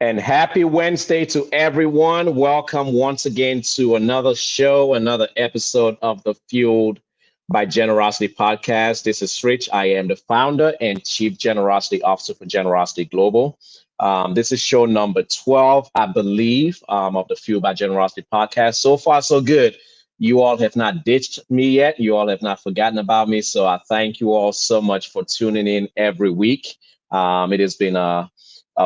And happy Wednesday to everyone. Welcome once again to another show, another episode of the Fueled by Generosity podcast. This is Rich. I am the founder and chief generosity officer for Generosity Global. This is show number 12, I believe, of the Fueled by Generosity podcast. So far, so good. You all have not ditched me yet. You all have not forgotten about me. So I thank you all so much for tuning in every week. It has been a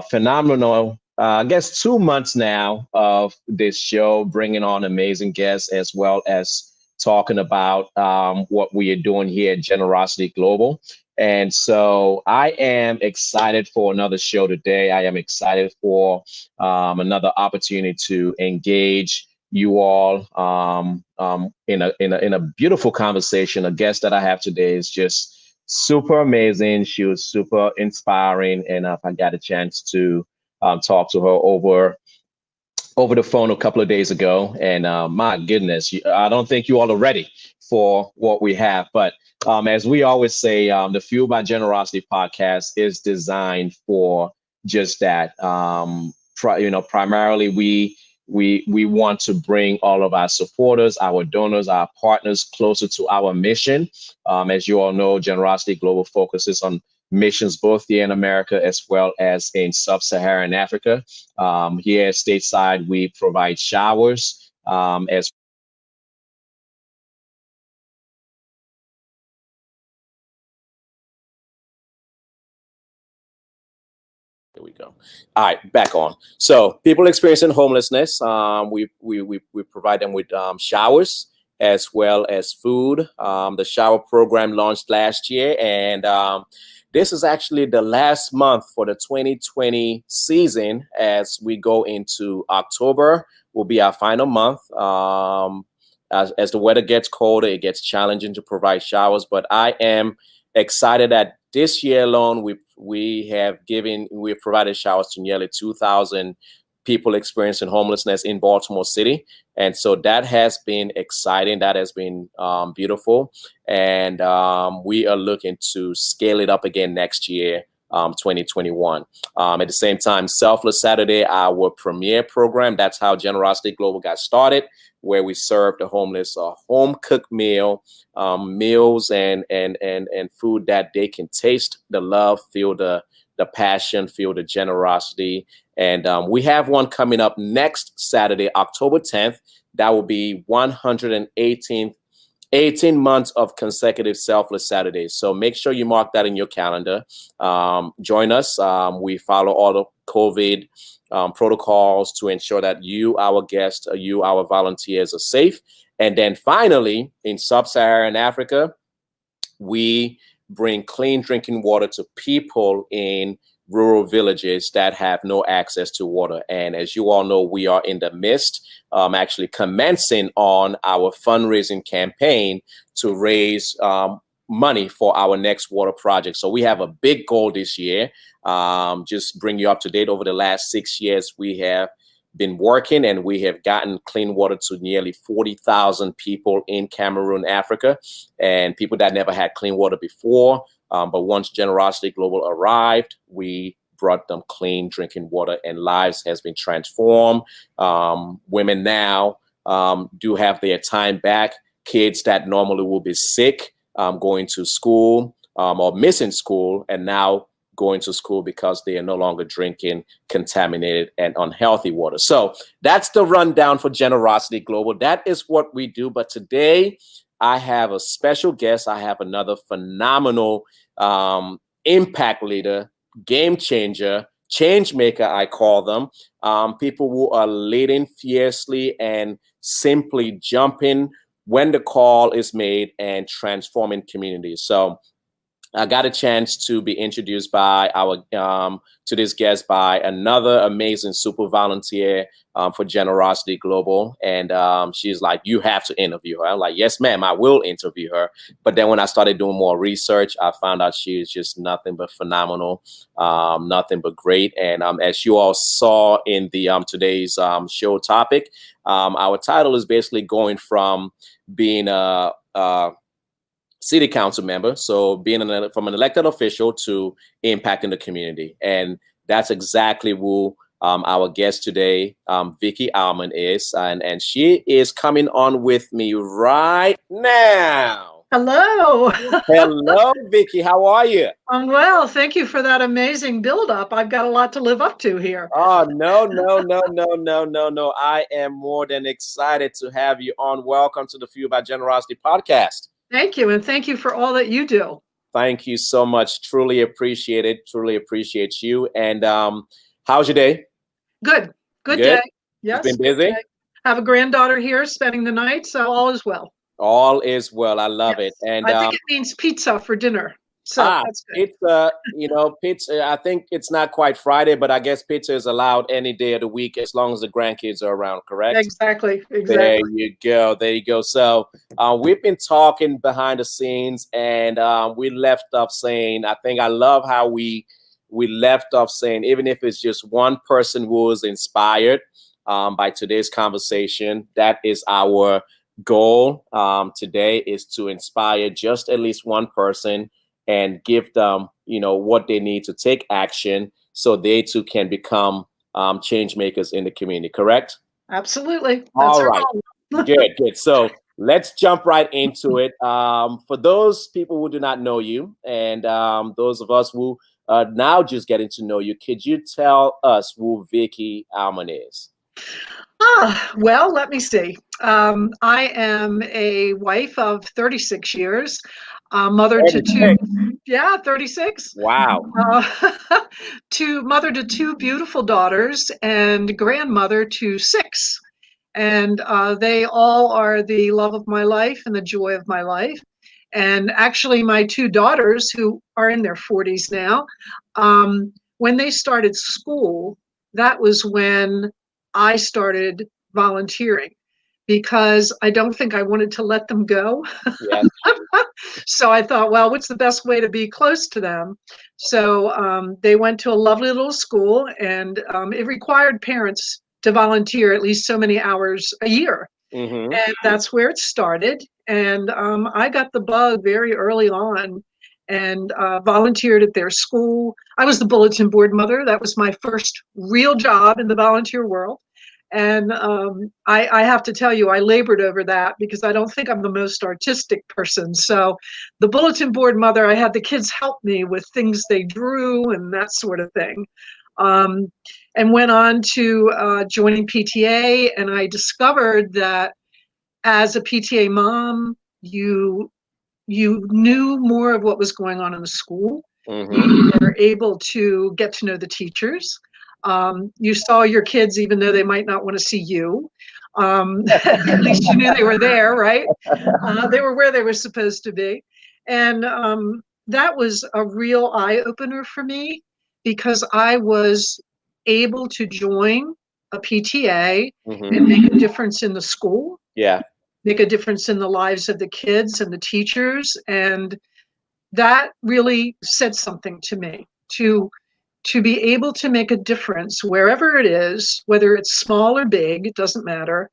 phenomenal, I guess, 2 months now of this show, bringing on amazing guests as well as talking about what we are doing here at Generosity Global. And so I am excited for another show today. I am excited for another opportunity to engage you all in a beautiful conversation. A guest that I have today is just super amazing. She was super inspiring, and I got a chance to talk to her over the phone a couple of days ago. And my goodness, I don't think you all are ready for what we have. But as we always say, the Fuel by Generosity podcast is designed for just that. Primarily we want to bring all of our supporters, our donors, our partners closer to our mission. As you all know, Generosity Global focuses on missions both here in America as well as in sub-Saharan Africa. Here stateside, we provide showers as There we go. All right, back on. So people experiencing homelessness, we provide them with showers as well as food. The shower program launched last year, and this is actually the last month for the 2020 season. As we go into October, will be our final month. As the weather gets colder, it gets challenging to provide showers, but I am excited that this year alone we've provided showers to nearly 2,000 people experiencing homelessness in Baltimore City, and so that has been exciting. That has been beautiful, and we are looking to scale it up again next year, 2021. At the same time, Selfless Saturday, our premier program. That's how Generosity Global got started, where we serve the homeless a home cooked meal, meals and food that they can taste the love, feel the passion, feel the generosity. And we have one coming up next Saturday, October 10th. That will be 18 months of consecutive Selfless Saturdays. So make sure you mark that in your calendar. Join us. We follow all the COVID protocols to ensure that you, our guests, you, our volunteers, are safe. And then finally, in sub-Saharan Africa, we bring clean drinking water to people in rural villages that have no access to water. And as you all know, we are in the midst, actually commencing on our fundraising campaign to raise money for our next water project. So we have a big goal this year. Just bring you up to date. Over the last 6 years, we have been working, and we have gotten clean water to nearly 40,000 people in Cameroon, Africa, and people that never had clean water before. But once Generosity Global arrived, we brought them clean drinking water, and lives has been transformed. Women now do have their time back. Kids that normally will be sick, going to school or missing school, and now going to school because they are no longer drinking contaminated and unhealthy water. So that's the rundown for Generosity Global. That is what we do. But today I have a special guest. I have another phenomenal impact leader, game changer, change maker, I call them. People who are leading fiercely and simply jumping when the call is made and transforming communities. So I got a chance to be introduced by to this guest by another amazing super volunteer for Generosity Global, and she's like, "You have to interview her." I'm like, "Yes, ma'am, I will interview her." But then when I started doing more research, I found out she is just nothing but phenomenal, nothing but great. And as you all saw in the today's show topic, our title is basically going from being a city council member, so being from an elected official to impacting the community. And that's exactly who Our guest today, Vicki Almond, and she is coming on with me right now. Hello. Hello, Vicki. How are you? I'm well. Thank you for that amazing build-up. I've got a lot to live up to here. Oh, no. I am more than excited to have you on. Welcome to the Fuel by Generosity podcast. Thank you, and thank you for all that you do. Thank you so much. Truly appreciate it. Truly appreciate you. And how's your day? Good. Good Good? day. Yes. You've been busy? Day. I have a granddaughter here spending the night, so all is well. All is well. I love Yes. it. And I think it means pizza for dinner. So that's good. pizza. I think it's not quite Friday, but I guess pizza is allowed any day of the week as long as the grandkids are around, correct? Exactly. There you go. There you go. So we've been talking behind the scenes, and we left off saying, I think I love how we left off saying, even if it's just one person who was inspired by today's conversation, that is our goal today, is to inspire just at least one person and give them, what they need to take action so they too can become change makers in the community, correct? Absolutely. That's all right. Good. So let's jump right into it. For those people who do not know you, and those of us who are now just getting to know you, could you tell us who Vicki Almond is? Well, let me see. I am a wife of 36 years, mother 36. To two. Yeah, 36. Wow. Mother to two beautiful daughters and grandmother to six. And they all are the love of my life and the joy of my life. And actually, my two daughters, who are in their 40s now, when they started school, that was when I started volunteering, because I don't think I wanted to let them go. Yes. So I thought, well, what's the best way to be close to them? So they went to a lovely little school, and it required parents to volunteer at least so many hours a year. Mm-hmm. And that's where it started. And I got the bug very early on and volunteered at their school. I was the bulletin board mother. That was my first real job in the volunteer world. And I have to tell you, I labored over that because I don't think I'm the most artistic person. So the bulletin board mother, I had the kids help me with things they drew and that sort of thing. And went on to joining PTA, and I discovered that as a PTA mom, you knew more of what was going on in the school. Mm-hmm. You were able to get to know the teachers. You saw your kids even though they might not want to see you. At least you knew they were there, right? They were where they were supposed to be. And that was a real eye-opener for me, because I was able to join a PTA mm-hmm. and make a difference in the school. Yeah. Make a difference in the lives of the kids and the teachers. And that really said something to me, to be able to make a difference wherever it is, whether it's small or big, it doesn't matter,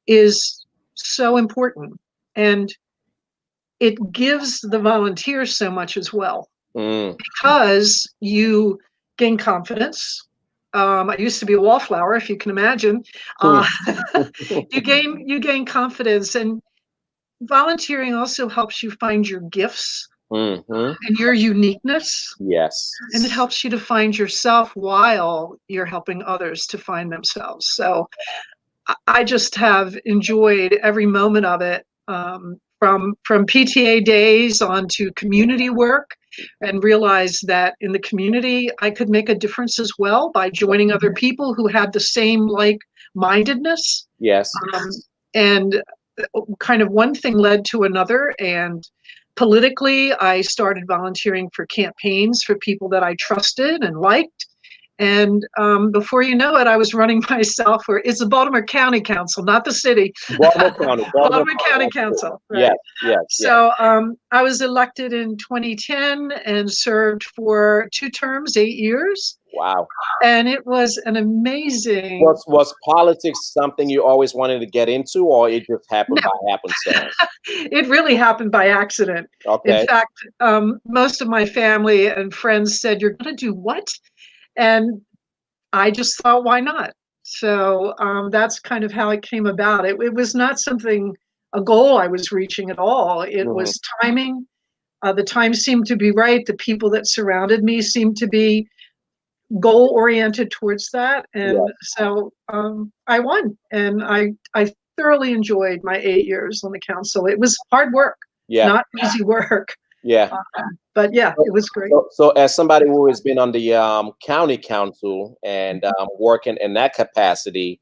is so important. And it gives the volunteers so much as well, because you gain confidence. I used to be a wallflower, if you can imagine. You gain confidence, and volunteering also helps you find your gifts and your uniqueness. Yes. And it helps you to find yourself while you're helping others to find themselves. So I just have enjoyed every moment of it, from PTA days on to community work, and realized that in the community I could make a difference as well by joining other people who had the same like-mindedness. Yes. And kind of one thing led to another, and politically I started volunteering for campaigns for people that I trusted and liked. And before you know it, I was running myself for, it's the Baltimore County Council, not the city. Baltimore County Council. Right? Yes. So I was elected in 2010 and served for 2 terms, 8 years. Wow. And it was an amazing. Was politics something you always wanted to get into, or it just happened by happenstance? It really happened by accident. Okay. In fact, most of my family and friends said, "You're going to do what?" And I just thought, why not? So that's kind of how it came about. It was not something, a goal I was reaching at all. It Mhm. was timing. The time seemed to be right. The people that surrounded me seemed to be goal oriented towards that. Yeah. And so I won. And I thoroughly enjoyed my 8 years on the council. It was hard work, Yeah. not easy work. Yeah. But yeah, So, it was great. so as somebody who has been on the county council and working in that capacity,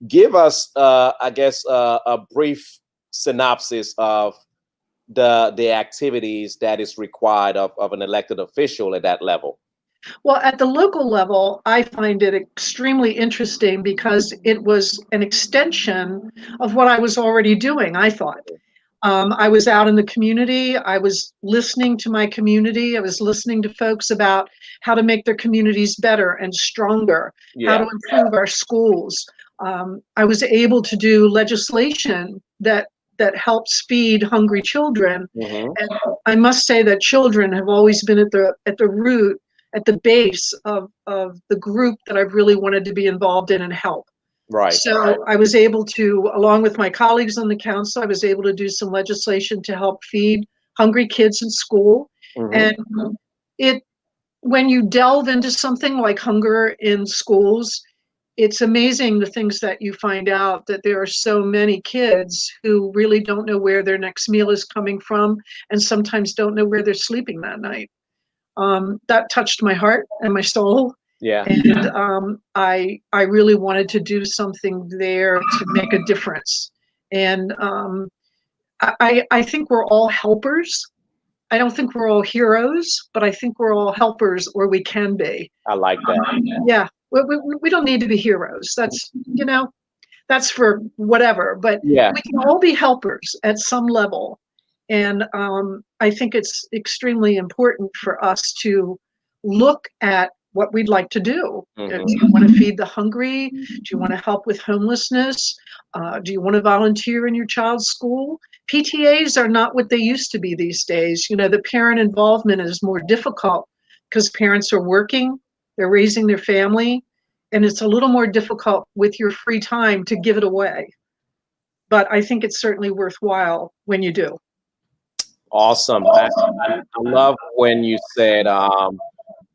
give us, I guess, a brief synopsis of the activities that is required of an elected official at that level. Well, at the local level, I find it extremely interesting because it was an extension of what I was already doing, I thought. I was out in the community. I was listening to my community. I was listening to folks about how to make their communities better and stronger, how Yeah. to improve our schools. I was able to do legislation that helps feed hungry children. Hmm. And I must say that children have always been at the root, at the base of the group that I've really wanted to be involved in and help. Right. So I was able to, along with my colleagues on the council, I was able to do some legislation to help feed hungry kids in school. Hmm. And it, when you delve into something like hunger in schools, it's amazing the things that you find out, that there are so many kids who really don't know where their next meal is coming from and sometimes don't know where they're sleeping that night. That touched my heart and my soul. Yeah. And I really wanted to do something there to make a difference. And I think we're all helpers. I don't think we're all heroes, but I think we're all helpers, or we can be. I like that. Yeah, we don't need to be heroes. That's, that's for whatever, but Yeah. we can all be helpers at some level. And I think it's extremely important for us to look at what we'd like to do. Do Hmm. you want to feed the hungry? Do you want to help with homelessness? Do you want to volunteer in your child's school? PTAs are not what they used to be these days. The parent involvement is more difficult because parents are working, they're raising their family, and it's a little more difficult with your free time to give it away. But I think it's certainly worthwhile when you do. Awesome. I love when you said,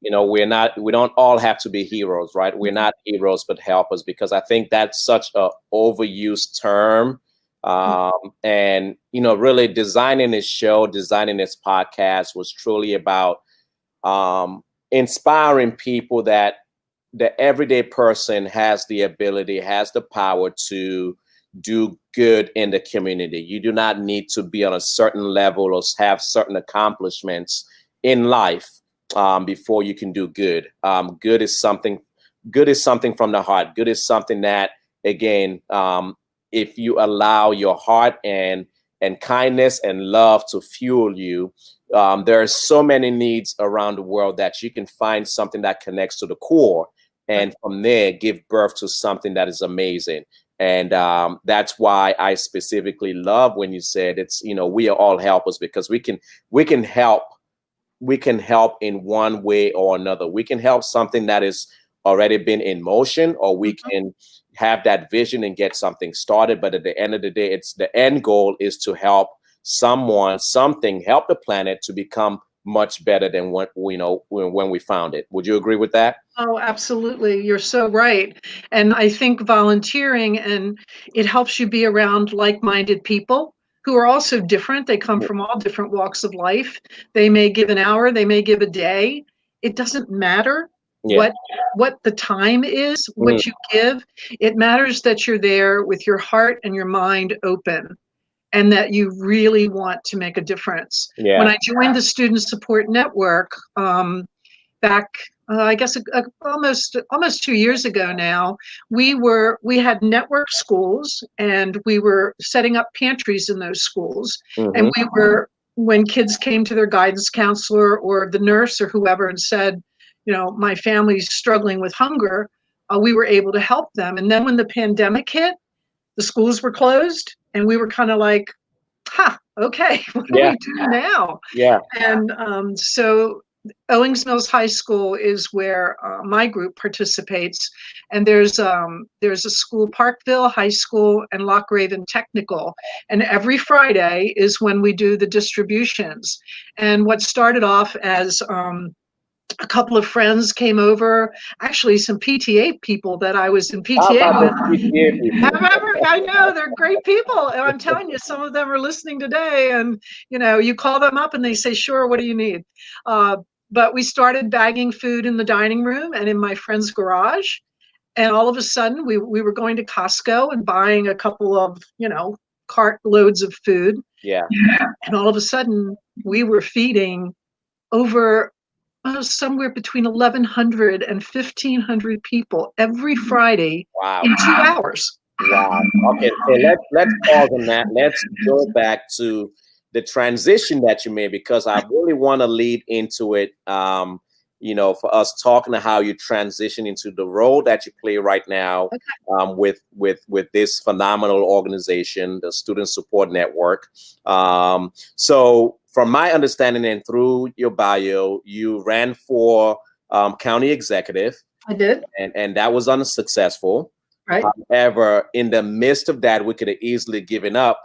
we don't all have to be heroes, right? We're not heroes, but helpers, because I think that's such a overused term. And, really designing this show, designing this podcast was truly about inspiring people that the everyday person has the ability, has the power to do good in the community. You do not need to be on a certain level or have certain accomplishments in life before you can do good. Good is something. Good is something from the heart. Good is something that, again, if you allow your heart and kindness and love to fuel you, there are so many needs around the world that you can find something that connects to the core, and from there give birth to something that is amazing. And that's why I specifically love when you said it's, we are all helpers, because we can help in one way or another. We can help something that is already been in motion, or we can have that vision and get something started. But at the end of the day, it's the end goal is to help something, help the planet to become much better than what when we found it. Would you agree with that? Oh, absolutely. You're so right. And I think volunteering, and it helps you be around like-minded people who are also different. They come from all different walks of life. They may give an hour, they may give a day. It doesn't matter Yeah. what the time is, Mm. what you give. It matters that you're there with your heart and your mind open, and that you really want to make a difference. When Yeah. I joined the Student Support Network, back I guess almost 2 years ago now, we had network schools, and we were setting up pantries in those schools. And Hmm. we were, when kids came to their guidance counselor or the nurse or whoever and said, my family's struggling with hunger, we were able to help them. And then when the pandemic hit, the schools were closed, and we were kind of like, okay, what do Yeah. we do now? Yeah. And so Owings Mills High School is where my group participates, and there's a school, Parkville High School and Loch Raven Technical, and every Friday is when we do the distributions. And what started off as a couple of friends came over, actually some PTA people that I was in How PTA about with. those PTA people? I know they're great people, and I'm telling you, some of them are listening today. And you call them up, and they say, "Sure, what do you need?" But we started bagging food in the dining room and in my friend's garage, and all of a sudden, we were going to Costco and buying a couple of cart loads of food. Yeah. And all of a sudden, we were feeding over somewhere between 1,100 and 1,500 people every Friday Wow. in 2 hours. Wow. Okay, so let's pause on that. Let's go back to the transition that you made, because I really want to lead into it. For us talking to how you transition into the role that you play right now, with this phenomenal organization, the Student Support Network. So from my understanding and through your bio, you ran for county executive. I did. And that was unsuccessful. Right. However, in the midst of that, we could have easily given up,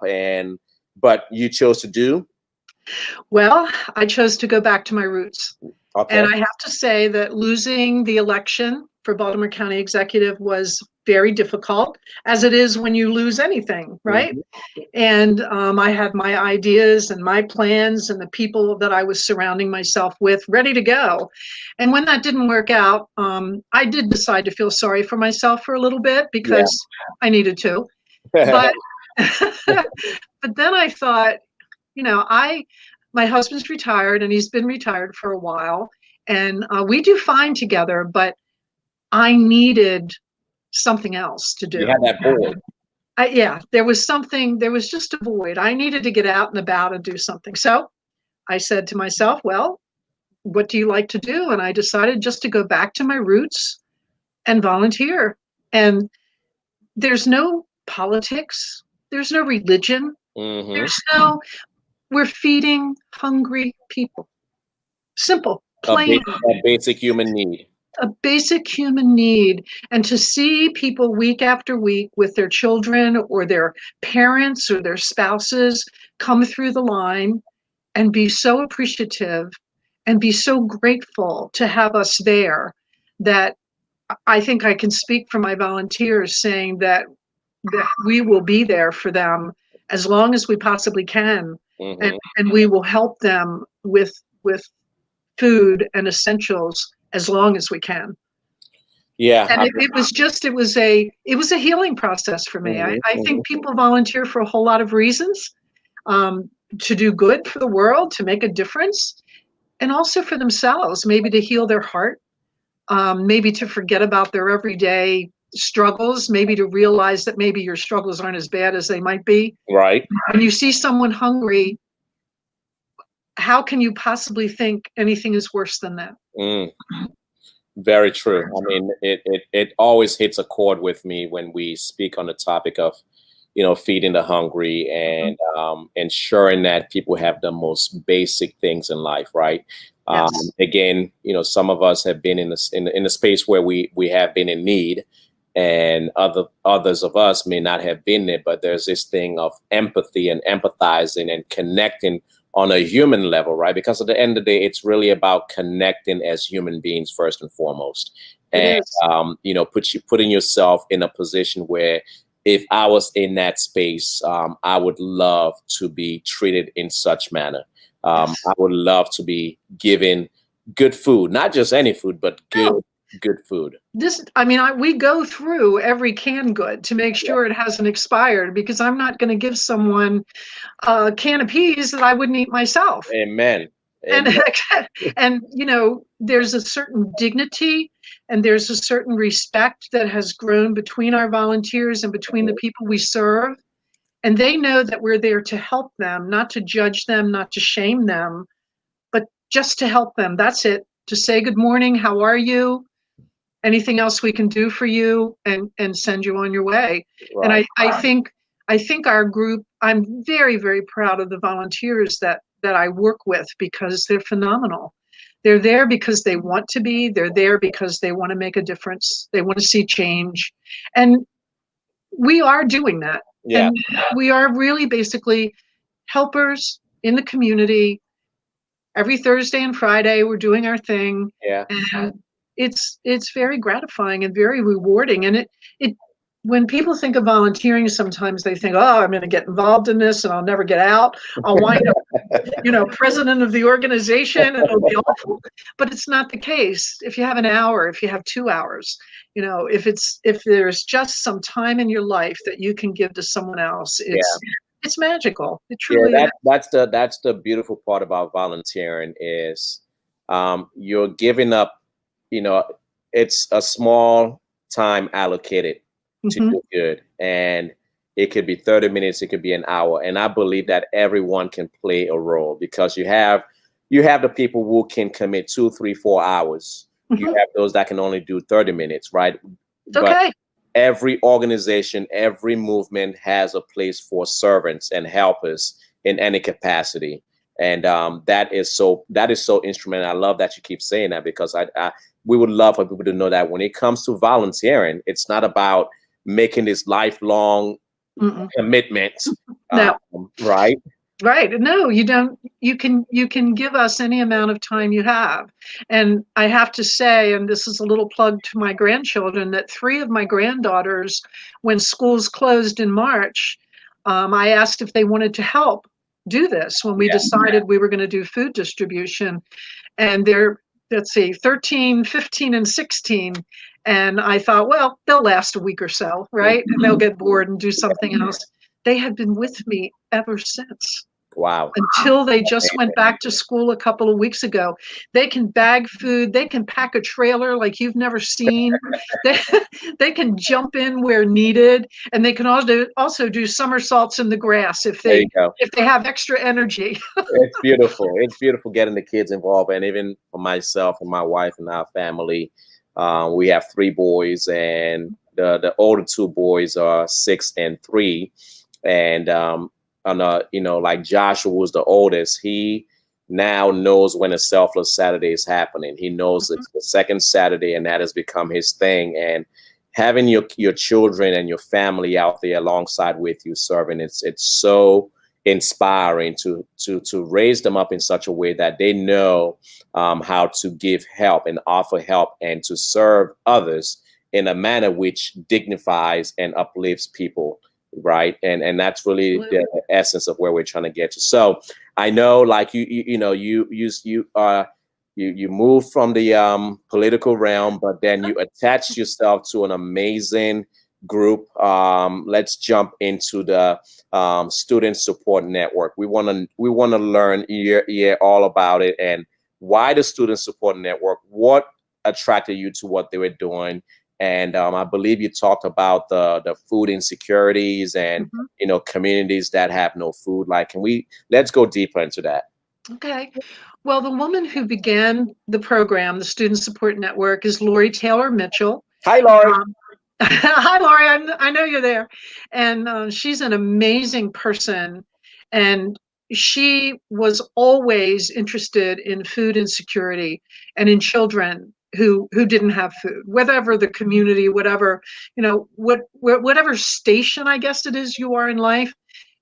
but you chose to do? Well, I chose to go back to my roots. Okay. And I have to say that losing the election for Baltimore County Executive was very difficult, as it is when you lose anything, right? Mm-hmm. And I had my ideas and my plans and the people that I was surrounding myself with ready to go. And when that didn't work out, I did decide to feel sorry for myself for a little bit, because I needed to. But but then I thought, my husband's retired, and he's been retired for a while, and we do fine together, but I needed something else to do. You had that void. There was just a void. I needed to get out and about and do something. So I said to myself, well, what do you like to do? And I decided just to go back to my roots and volunteer. And there's no politics. There's no religion. Mm-hmm. We're feeding hungry people. Simple, plain. A basic human need. A basic human need. And to see people week after week with their children or their parents or their spouses come through the line and be so appreciative and be so grateful to have us there, that I think I can speak for my volunteers saying that we will be there for them as long as we possibly can. Mm-hmm. And we will help them with food and essentials as long as we can. Yeah. And it was a healing process for me. Mm-hmm. I think people volunteer for a whole lot of reasons, to do good for the world, to make a difference, and also for themselves, maybe to heal their heart, maybe to forget about their everyday struggles, maybe to realize that maybe your struggles aren't as bad as they might be. Right. When you see someone hungry, how can you possibly think anything is worse than that? Mm. Very true. I mean, it always hits a chord with me when we speak on the topic of, feeding the hungry and ensuring that people have the most basic things in life, right? Yes. Again, some of us have been in the space where we have been in need, and others of us may not have been there, but there's this thing of empathy and empathizing and connecting on a human level, right? Because at the end of the day, it's really about connecting as human beings first and foremost. And, putting yourself in a position where if I was in that space, I would love to be treated in such manner. I would love to be given good food, not just any food, but good food. We go through every canned good to make sure it hasn't expired, because I'm not going to give someone a can of peas that I wouldn't eat myself. Amen. And there's a certain dignity and there's a certain respect that has grown between our volunteers and between the people we serve. And they know that we're there to help them, not to judge them, not to shame them, but just to help them. That's it. To say good morning, how are you? Anything else we can do for you, and send you on your way. Right. And I think our group, I'm very, very proud of the volunteers that I work with, because they're phenomenal. They're there because they want to be. They're there because they want to make a difference. They want to see change. And we are doing that. Yeah. And we are really basically helpers in the community. Every Thursday and Friday, we're doing our thing. Yeah. And it's very gratifying and very rewarding. And it when people think of volunteering, sometimes they think, oh, I'm going to get involved in this and I'll never get out. I'll wind up, president of the organization, and it'll be awful. But it's not the case. If you have an hour, if you have 2 hours, if there's just some time in your life that you can give to someone else, it's magical. It truly is. That's the beautiful part about volunteering is you're giving up, it's a small time allocated to do good. And it could be 30 minutes, it could be an hour. And I believe that everyone can play a role because you have the people who can commit 2, 3, 4 hours. You have those that can only do 30 minutes, right? Okay. But every organization, every movement has a place for servants and helpers in any capacity. And that is so instrumental. I love that you keep saying that because we would love for people to know that when it comes to volunteering, it's not about making this lifelong commitment. No. Right? Right. No, you don't. You can give us any amount of time you have. And I have to say, and this is a little plug to my grandchildren, that 3 of my granddaughters, when schools closed in March, I asked if they wanted to help do this when we decided we were going to do food distribution. And they're, let's see, 13, 15, and 16. And I thought, well, they'll last a week or so, right? And they'll get bored and do something else. They have been with me ever since. Wow. Until they just went back to school a couple of weeks ago. They can bag food. They can pack a trailer like you've never seen. They can jump in where needed. And they can also do somersaults in the grass if they have extra energy. It's beautiful. It's beautiful getting the kids involved. And even for myself and my wife and our family, we have 3 boys, and the older 2 boys are 6 and 3. And like Joshua was the oldest, he now knows when a Selfless Saturday is happening. He knows it's the second Saturday, and that has become his thing. And having your children and your family out there alongside with you serving, it's so inspiring to raise them up in such a way that they know how to give help and offer help and to serve others in a manner which dignifies and uplifts people. Right. And that's really the essence of where we're trying to get to. So I know, like, you move from the political realm, but then you attach yourself to an amazing group. Let's jump into the Student Support Network. We want to learn all about it and why the Student Support Network, what attracted you to what they were doing. And I believe you talked about the food insecurities and communities that have no food. Like, let's go deeper into that. Okay. Well, the woman who began the program, the Student Support Network, is Lori Taylor Mitchell. Hi, Lori. Hi, Lori. I know you're there. And she's an amazing person. And she was always interested in food insecurity and in children who didn't have food, whatever the community, whatever, whatever station, I guess it is you are in life,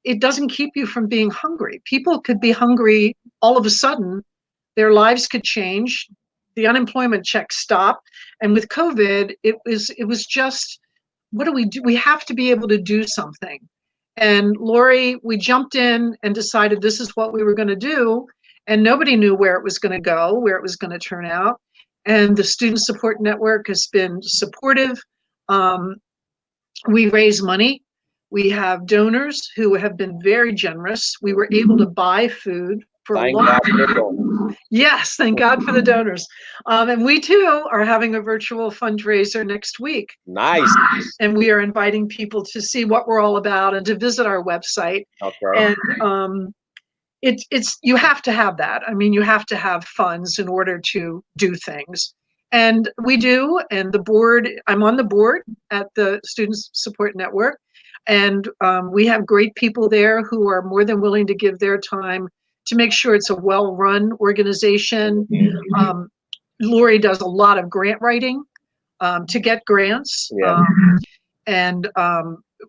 it doesn't keep you from being hungry. People could be hungry all of a sudden, their lives could change, the unemployment checks stop. And with COVID, it was just, what do? We have to be able to do something. And Lori, we jumped in and decided this is what we were going to do. And nobody knew where it was going to go, where it was going to turn out. And the Student Support Network has been supportive. We raise money. We have donors who have been very generous. We were able to buy food for a long time. Yes, thank God for the donors. And we too are having a virtual fundraiser next week. Nice. And we are inviting people to see what we're all about and to visit our website. Okay. And it's you have to have that. I mean, you have to have funds in order to do things. And we do. And the board, I'm on the board at the Student Support Network. And we have great people there who are more than willing to give their time to make sure it's a well-run organization. Mhm. Lori does a lot of grant writing to get grants. Yeah. And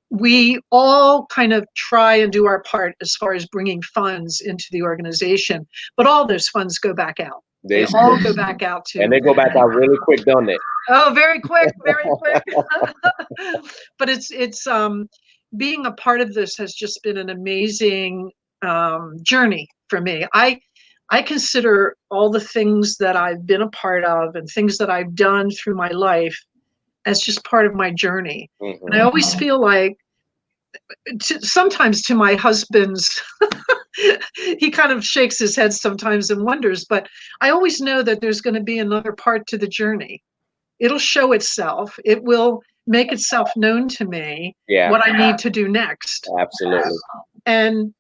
we all kind of try and do our part as far as bringing funds into the organization, but all those funds go back out. They all go back out And to, they go back out really quick, don't they? oh, very quick, very quick. But it's being a part of this has just been an amazing journey for me. I consider all the things that I've been a part of and things that I've done through my life as just part of my journey. Mhm. And I always feel like, sometimes to my husband's, he kind of shakes his head sometimes and wonders, but I always know that there's going to be another part to the journey. It'll show itself. It will make itself known to me Yeah. what I need to do next. Absolutely. And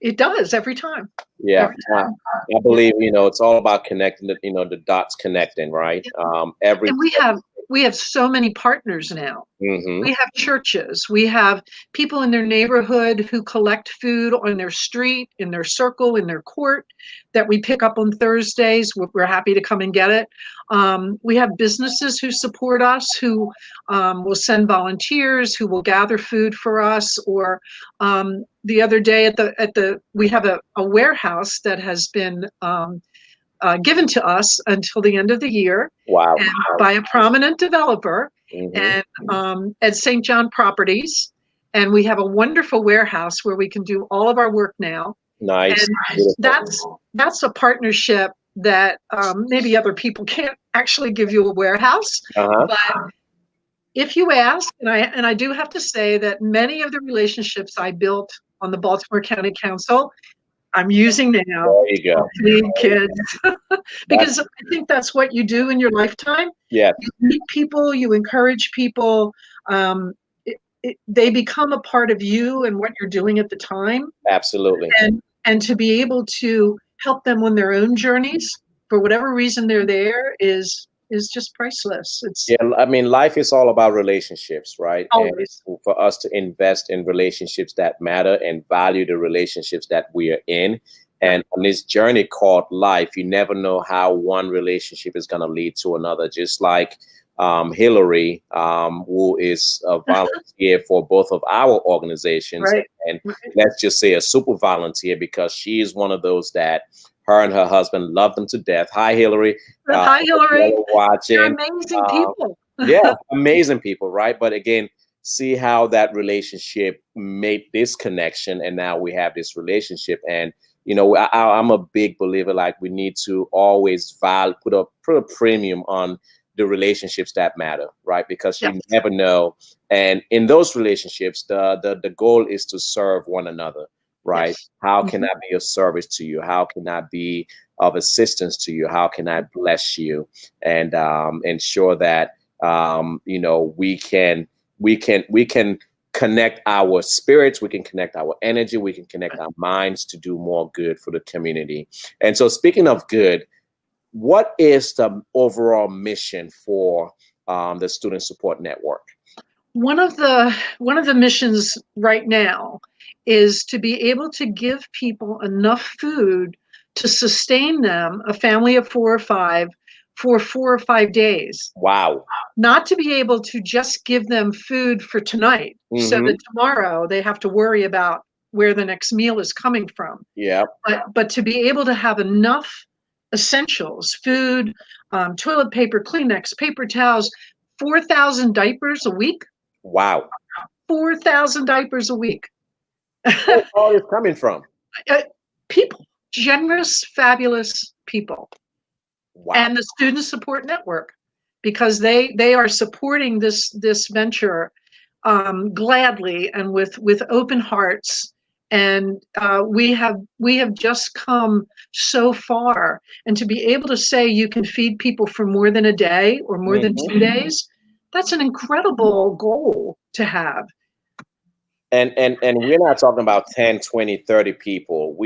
it does every time. Yeah. Every time. I believe, it's all about connecting the dots connecting, right? Every. And we have so many partners now. Mhm. We have churches. We have people in their neighborhood who collect food on their street, in their circle, in their court that we pick up on Thursdays. We're happy to come and get it. We have businesses who support us, who will send volunteers, who will gather food for us. Or the other day we have a warehouse that has been given to us until the end of the year. Wow. And by a prominent developer. Mhm. And at St. John Properties. And we have a wonderful warehouse where we can do all of our work now. Nice. And that's a partnership that maybe other people can't actually give you a warehouse. Uh-huh. But if you ask, and I do have to say that many of the relationships I built on the Baltimore County Council, I'm using now There you go. to feed kids. Because I think that's what you do in your lifetime. Yeah. You meet people, you encourage people. They become a part of you and what you're doing at the time. Absolutely. And to be able to help them on their own journeys for whatever reason they're there is just priceless. It's I mean, life is all about relationships, right? always. And for us to invest in relationships that matter and value the relationships that we are in. And on this journey called life, you never know how one relationship is going to lead to another. Just like Hillary, who is a volunteer for both of our organizations, Right. And let's just say a super volunteer, because she is one of those that her and her husband love them to death. Hi, Hillary. Hi, Hillary. Watching. You're amazing people. Yeah, amazing people, right? But again, see how that relationship made this connection, and now we have this relationship. And I'm a big believer, like, we need to always put a premium on the relationships that matter, right? Because you never know. And in those relationships, the goal is to serve one another, right? Yes. How can I be of service to you? How can I be of assistance to you? How can I bless you? And ensure that we can connect our spirits, we can connect our energy, we can connect our minds to do more good for the community. And so, speaking of good, what is the overall mission for the Student Support Network? One of the missions right now is to be able to give people enough food to sustain them, a family of 4 or 5, for 4 or 5 days. Wow. Not to be able to just give them food for tonight, so that tomorrow they have to worry about where the next meal is coming from. Yeah. But to be able to have enough essentials, food, toilet paper, Kleenex, paper towels, 4,000 diapers a week. Wow. 4,000 diapers a week. Where's all this coming from? People, generous, fabulous people. Wow. And the Student Support Network, because they are supporting this venture gladly and with open hearts. And we have just come so far. And to be able to say you can feed people for more than a day or more than 2 days, that's an incredible goal to have. And we're not talking about 10, 20, 30 people.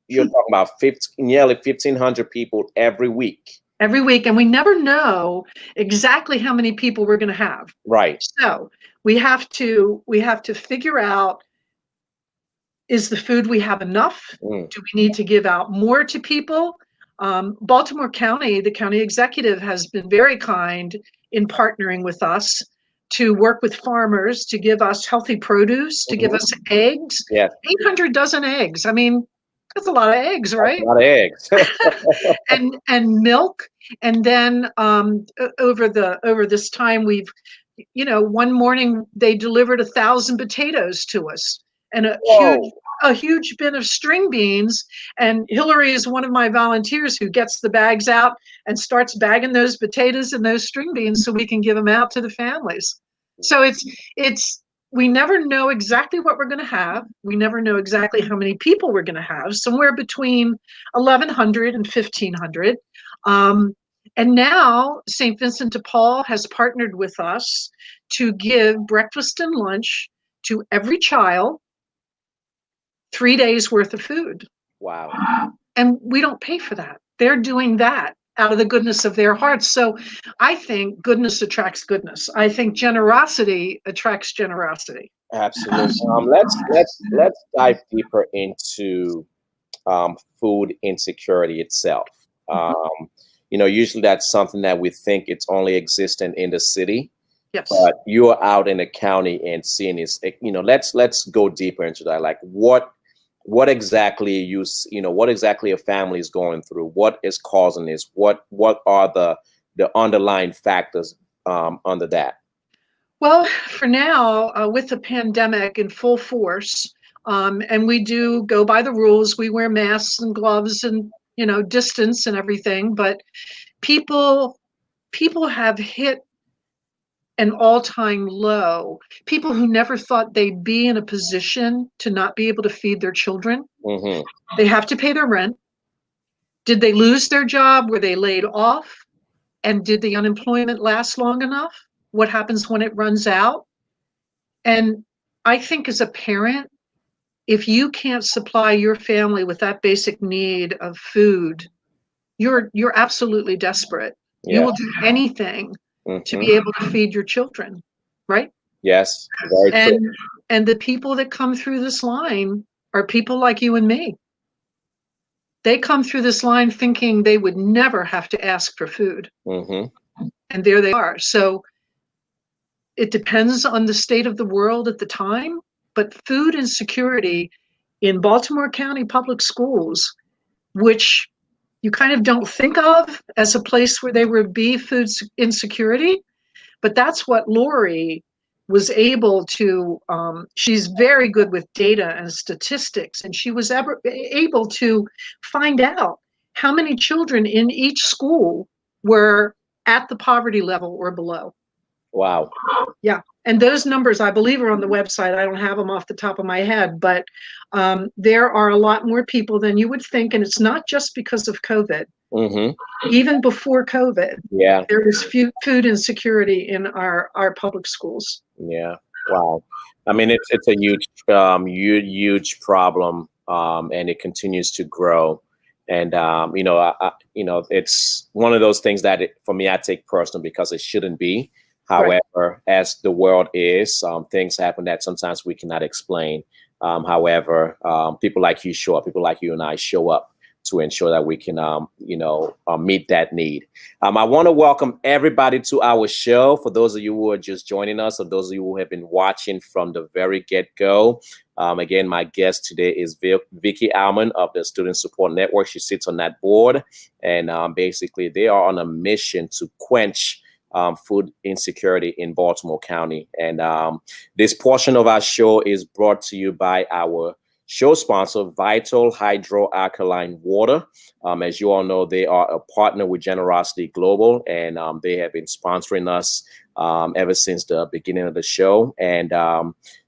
You're talking about nearly 1,500 people every week. Every week, and we never know exactly how many people we're going to have. Right. So we have to figure out Is the food we have enough? Mm. Do we need to give out more to people? Baltimore County, the county executive has been very kind in partnering with us to work with farmers to give us healthy produce, to give us eggs. Yeah. 800 dozen eggs. I mean, that's a lot of eggs, right? A lot of eggs. and milk. And then over this time, we've, one morning they delivered 1,000 potatoes to us and Whoa. a huge bin of string beans. And Hillary is one of my volunteers who gets the bags out and starts bagging those potatoes and those string beans so we can give them out to the families. So we never know exactly what we're going to have. We never know exactly how many people we're going to have, somewhere between 1,100 and 1,500. And now St. Vincent de Paul has partnered with us to give breakfast and lunch to every child, 3 days worth of food. Wow. And we don't pay for that. They're doing that out of the goodness of their hearts. So I think goodness attracts goodness. I think generosity attracts generosity. Absolutely. Let's dive deeper into food insecurity itself. Usually that's something that we think it's only existent in the city. Yes. But you're out in the county and seeing this. Let's go deeper into that. Like what exactly what exactly a family is going through? What is causing this? What are the underlying factors under that? Well, for now, with the pandemic in full force, and we do go by the rules, we wear masks and gloves and, distance and everything, but people have hit an all-time low. People who never thought they'd be in a position to not be able to feed their children. Mm-hmm. They have to pay their rent. Did they lose their job? Were they laid off? And did the unemployment last long enough? What happens when it runs out? And I think as a parent, if you can't supply your family with that basic need of food, you're absolutely desperate. Yeah. You will do anything to be able to feed your children, right? Yes, very true. And the people that come through this line are people like you and me. They come through this line thinking they would never have to ask for food. Mm-hmm. And there they are. So it depends on the state of the world at the time, but food insecurity in Baltimore County public schools, which you kind of don't think of as a place where there would be food insecurity, but that's what Lori was able to, she's very good with data and statistics, and she was able to find out how many children in each school were at the poverty level or below. Wow. Yeah. And those numbers, I believe, are on the website. I don't have them off the top of my head, but there are a lot more people than you would think. And it's not just because of COVID. Mm-hmm. Even before COVID, yeah, there was food insecurity in our public schools. Yeah. Wow. I mean, it's a huge problem, and it continues to grow. And it's one of those things that for me I take personal because it shouldn't be. However, right. As the world is, things happen that sometimes we cannot explain. However, people like you show up. People like you and I show up to ensure that we can, meet that need. I want to welcome everybody to our show. For those of you who are just joining us, or those of you who have been watching from the very get-go, again, my guest today is Vicki Almond of the Student Support Network. She sits on that board, and basically they are on a mission to quench food insecurity in Baltimore County. And this portion of our show is brought to you by our show sponsor, Vital Hydroalkaline Water. As you all know, they are a partner with Generosity Global, and they have been sponsoring us ever since the beginning of the show. And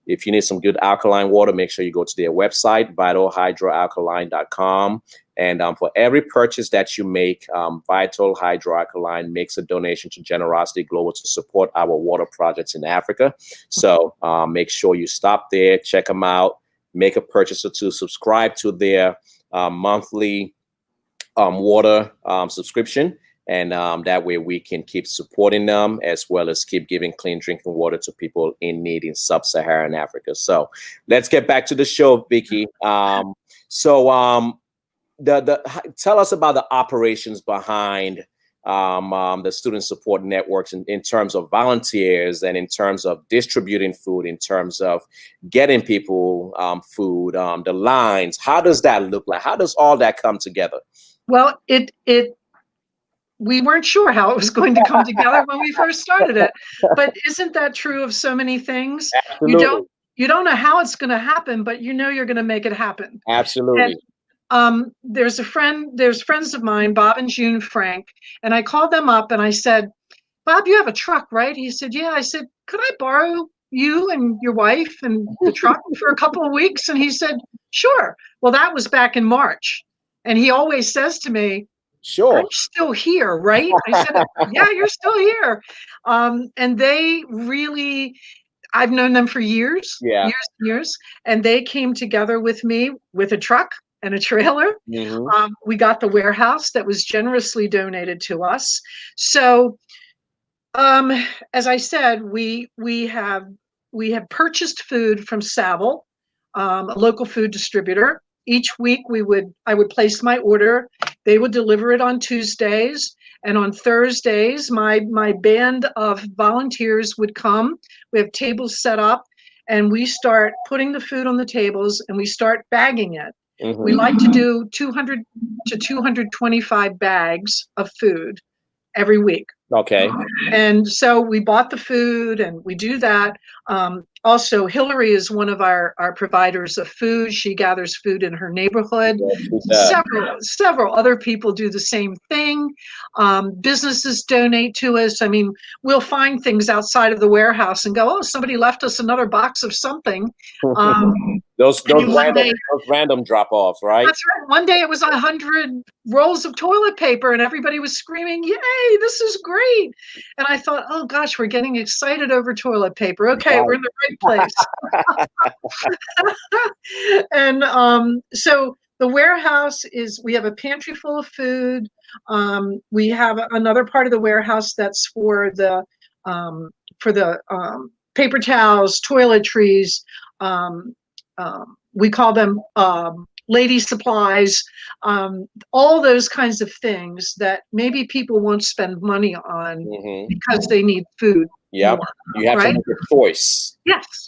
if you need some good alkaline water, make sure you go to their website, vitalhydroalkaline.com. And for every purchase that you make, Vital Hydroalkaline makes a donation to Generosity Global to support our water projects in Africa. So make sure you stop there, check them out, make a purchase or two, subscribe to their monthly water subscription, And that way we can keep supporting them as well as keep giving clean drinking water to people in need in sub-Saharan Africa. So let's get back to the show, Vicki. Tell us about the operations behind the student support networks in terms of volunteers and in terms of distributing food, in terms of getting people food, the lines. How does that look like? How does all that come together? Well, we weren't sure how it was going to come together when we first started it, but isn't that true of so many things? Absolutely. You don't know how it's going to happen, but you know you're going to make it happen. Absolutely. And there's friends of mine, Bob and June Frank, and I called them up and I said, Bob, you have a truck, right? He said, yeah. I said, could I borrow you and your wife and the truck for a couple of weeks? And he said, sure. Well, that was back in March. And he always says to me, sure, I'm still here, right? I said, yeah, you're still here. And they really, I've known them for years, years. And they came together with me with a truck and a trailer. Mm-hmm. We got the warehouse that was generously donated to us. So as I said, we have purchased food from Saville, a local food distributor. Each week I would place my order. They would deliver it on Tuesdays, and on Thursdays, my band of volunteers would come. We have tables set up, and we start putting the food on the tables, and we start bagging it. Mm-hmm. We like to do 200 to 225 bags of food every week. Okay. And so we bought the food and we do that. Also, Hillary is one of our providers of food. She gathers food in her neighborhood. Several other people do the same thing. Businesses donate to us. I mean, we'll find things outside of the warehouse and go, oh, somebody left us another box of something. Those random drop-offs, right? That's right. One day it was 100 rolls of toilet paper and everybody was screaming, yay, this is great. And I thought, oh gosh, we're getting excited over toilet paper. Okay, we're in the right place. And so the warehouse we have a pantry full of food. We have another part of the warehouse that's for the paper towels, toiletries, we call them lady supplies, all those kinds of things that maybe people won't spend money on because they need food. Yeah, you have to make a choice.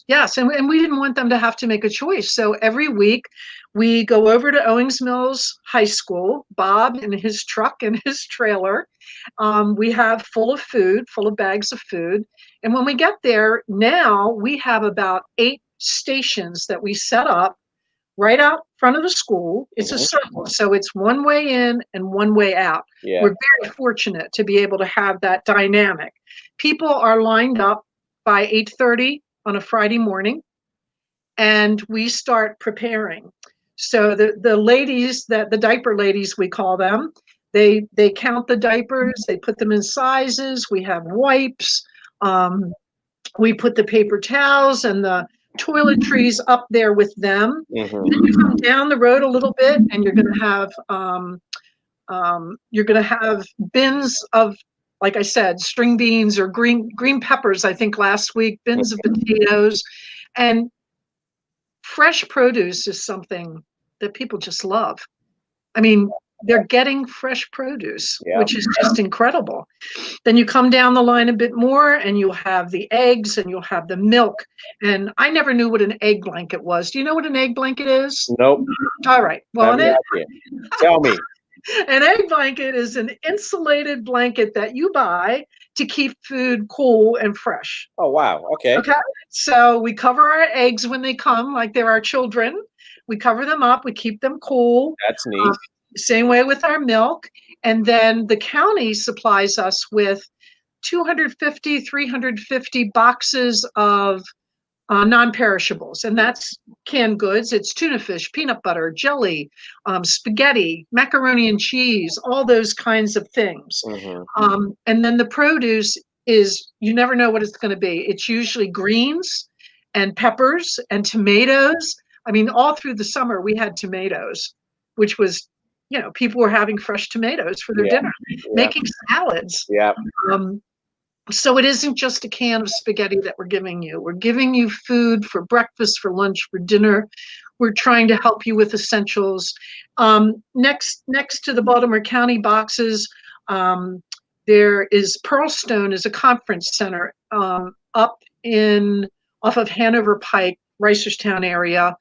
Yes, and we didn't want them to have to make a choice. So every week we go over to Owings Mills High School, Bob in his truck and his trailer. We have full of bags of food. And when we get there, now we have about 8 stations that we set up right out front of the school. It's a circle, so it's one way in and one way out. Yeah. We're very fortunate to be able to have that dynamic. People are lined up by 8:30 on a Friday morning, and we start preparing. So the ladies, the diaper ladies, we call them, they count the diapers, they put them in sizes. We have wipes. We put the paper towels and the toiletries up there with them. Then you come down the road a little bit, and you're going to have bins of, like I said, string beans or green peppers. I think last week, bins of potatoes, and fresh produce is something that people just love. I mean, they're getting fresh produce, which is just incredible. Then you come down the line a bit more and you'll have the eggs and you'll have the milk. And I never knew what an egg blanket was. Do you know what an egg blanket is? Nope. All right. Well, tell me. An egg blanket is an insulated blanket that you buy to keep food cool and fresh. Oh, wow. Okay. So we cover our eggs when they come, like they're our children. We cover them up. We keep them cool. That's neat. Same way with our milk. And then the county supplies us with 250, 350 boxes of non-perishables. And that's canned goods. It's tuna fish, peanut butter, jelly, spaghetti, macaroni and cheese, all those kinds of things. And then the produce is, you never know what it's going to be. It's usually greens and peppers and tomatoes. I mean, all through the summer, we had tomatoes, which was people were having fresh tomatoes for their Yeah. dinner, Yeah. making salads. Yeah. So it isn't just a can of spaghetti that we're giving you. We're giving you food for breakfast, for lunch, for dinner. We're trying to help you with essentials. Next to the Baltimore County boxes, there is Pearlstone is a conference center up off of Hanover Pike, Reisterstown area.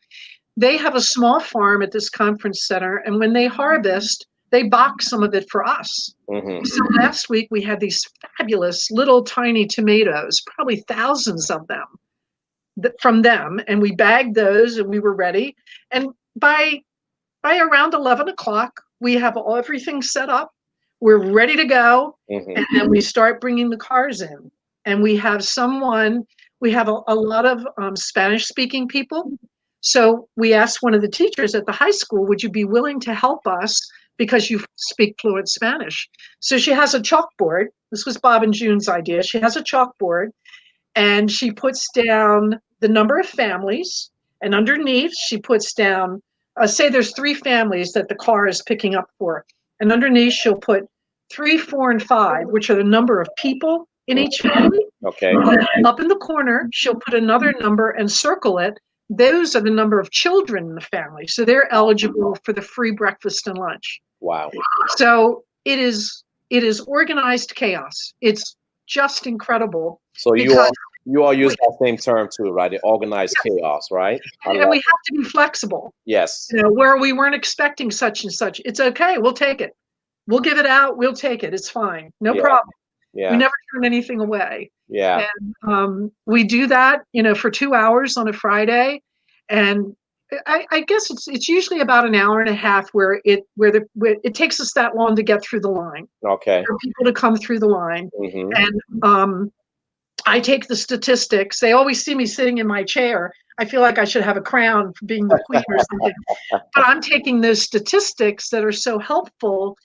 They have a small farm at this conference center, and when they harvest, they box some of it for us. Mm-hmm. So last week we had these fabulous little tiny tomatoes, probably thousands of them from them, and we bagged those and we were ready. And by around 11 o'clock, we have everything set up. We're ready to go. Mm-hmm. And then we start bringing the cars in. And we have a lot of Spanish speaking people. So we asked one of the teachers at the high school, would you be willing to help us because you speak fluent Spanish? So she has a chalkboard. This was Bob and June's idea. She has a chalkboard and she puts down the number of families. And underneath, she puts down, say there's 3 families that the car is picking up for. And underneath, she'll put 3, 4, and 5, which are the number of people in each family. Okay. Up in the corner, she'll put another number and circle it. Those are the number of children in the family. So they're eligible for the free breakfast and lunch. Wow. So it is organized chaos. It's just incredible. So you all use that same term too, right? The organized chaos, right? And we have to be flexible. Yes. Where we weren't expecting such and such, it's okay. We'll take it. We'll give it out. We'll take it. It's fine. No problem. Yeah. We never turn anything away. Yeah. And we do that, for 2 hours on a Friday, and I guess it's usually about an hour and a half where it takes us that long to get through the line. Okay. For people to come through the line, Mm-hmm. and I take the statistics. They always see me sitting in my chair. I feel like I should have a crown for being the queen or something. But I'm taking those statistics that are so helpful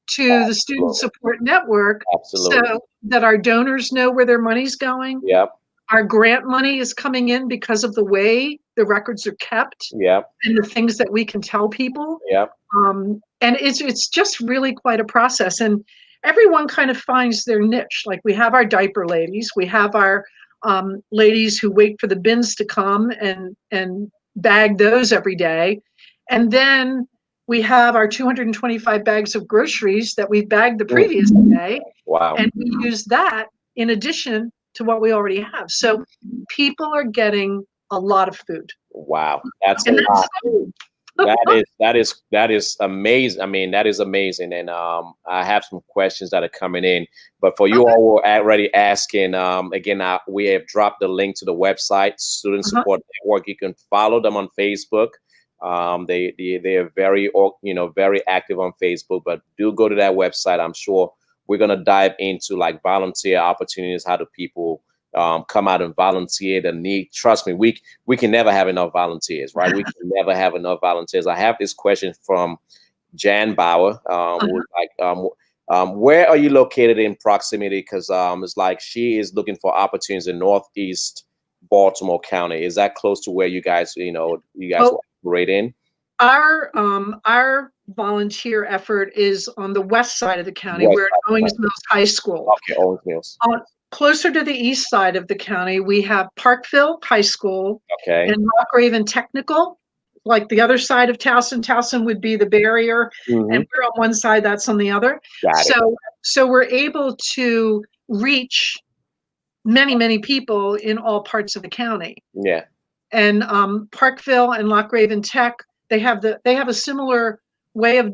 to the Student Support Network. Absolutely. So that our donors know where their money's going. Yep. Our grant money is coming in because of the way the records are kept. Yep. And the things that we can tell people. Yep. And it's just really quite a process. And everyone kind of finds their niche. Like we have our diaper ladies, we have our ladies who wait for the bins to come and bag those every day. And then we have our 225 bags of groceries that we bagged the previous day. Wow. And we use that in addition to what we already have. So people are getting a lot of food. Wow. That's a lot. That is amazing. I mean, that is amazing. And I have some questions that are coming in. But for you all who are already asking, again, we have dropped the link to the website, Student Support Network. You can follow them on Facebook. They are very active on Facebook. But do go to that website. I'm sure we're gonna dive into like volunteer opportunities. How do people come out and volunteer? The need. Trust me, we can never have enough volunteers, right? We can never have enough volunteers. I have this question from Jan Bauer, who's like, where are you located in proximity? Because it's like she is looking for opportunities in Northeast Baltimore County. Is that close to where you guys, operate in? Our volunteer effort is on the west side of the county. We're at Owings Mills High School. Okay, Owings Mills. Closer to the east side of the county, we have Parkville High School and Rock Raven Technical, like the other side of Towson. Towson would be the barrier, and we're on one side, that's on the other. So we're able to reach many, many people in all parts of the county. Yeah. And Parkville and Lock Raven Tech, they have a similar way of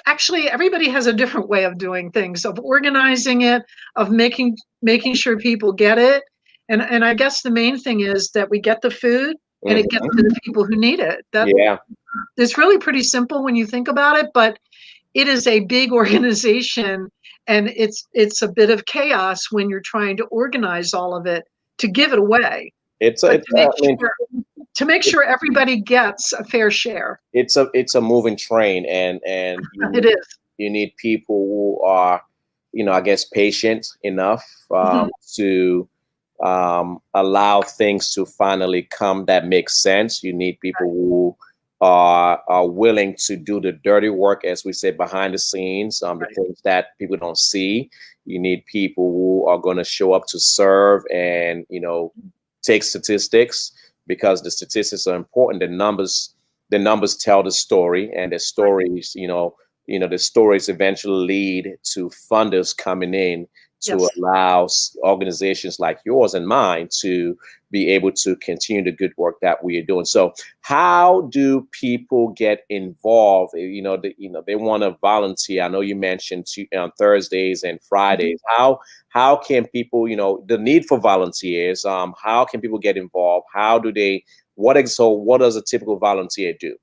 actually everybody has a different way of doing things, of organizing it, of making sure people get it. And I guess the main thing is that we get the food and it gets to the people who need it. It's really pretty simple when you think about it, but it is a big organization, and it's a bit of chaos when you're trying to organize all of it to give it away. To make sure everybody gets a fair share. It's a moving train, and it is. You need people who are, I guess, patient enough to allow things to finally come that make sense. You need people who are willing to do the dirty work, as we said, behind the scenes, the Right. things that people don't see. You need people who are going to show up to serve and, take statistics, because the statistics are important. The numbers tell the story, and the stories, the stories eventually lead to funders coming in to Yes. allow organizations like yours and mine to be able to continue the good work that we are doing. So how do people get involved? They want to volunteer. I know you mentioned on Thursdays and Fridays. How can people, the need for volunteers? How can people get involved? How do they? What does a typical volunteer do?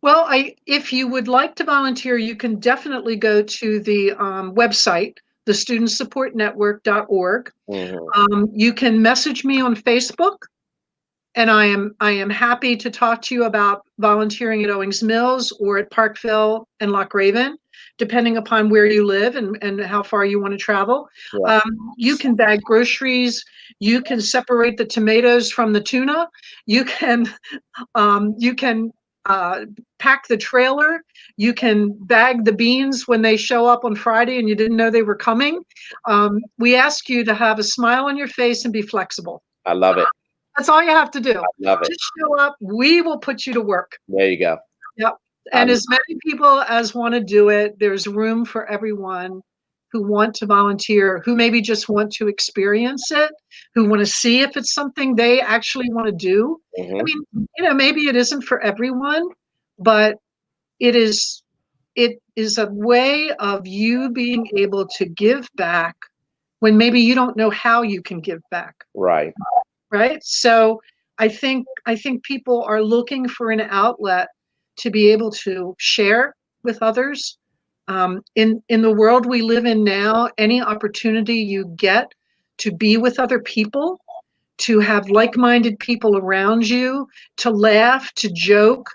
Well, if you would like to volunteer, you can definitely go to the website, thestudentsupportnetwork.org. Mhm. You can message me on Facebook, and I am happy to talk to you about volunteering at Owings Mills or at Parkville and Loch Raven, depending upon where you live and how far you want to travel. Yeah. You can bag groceries. You can separate the tomatoes from the tuna. You can pack the trailer. You can bag the beans when they show up on Friday and you didn't know they were coming. We ask you to have a smile on your face and be flexible. I love it. That's all you have to do. I love it. Just show up. We will put you to work. There you go. Yep. I, And as many people as want to do it, there's room for everyone who want to volunteer, who maybe just want to experience it, who want to see if it's something they actually want to do. I mhm. mean, maybe it isn't for everyone, but it is a way of you being able to give back when maybe you don't know how you can give back. Right. Right? So I think people are looking for an outlet to be able to share with others. In the world we live in now, any opportunity you get to be with other people, to have like-minded people around you, to laugh, to joke,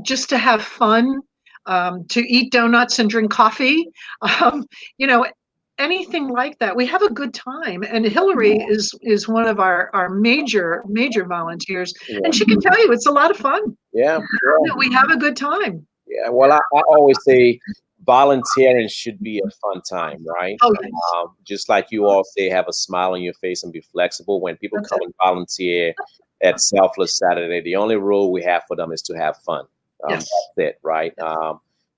just to have fun, to eat donuts and drink coffee, um, you know, anything like that. We have a good time, and Hillary is one of our major volunteers, Yeah. and she can tell you it's a lot of fun. Yeah. We have a good time. Yeah. Well, I always say volunteering should be a fun time, right? Oh yes, Just like you all say, have a smile on your face and be flexible. When people that's come it. and volunteer at Selfless Saturday, the only rule we have for them is to have fun. Yes, That's it, right?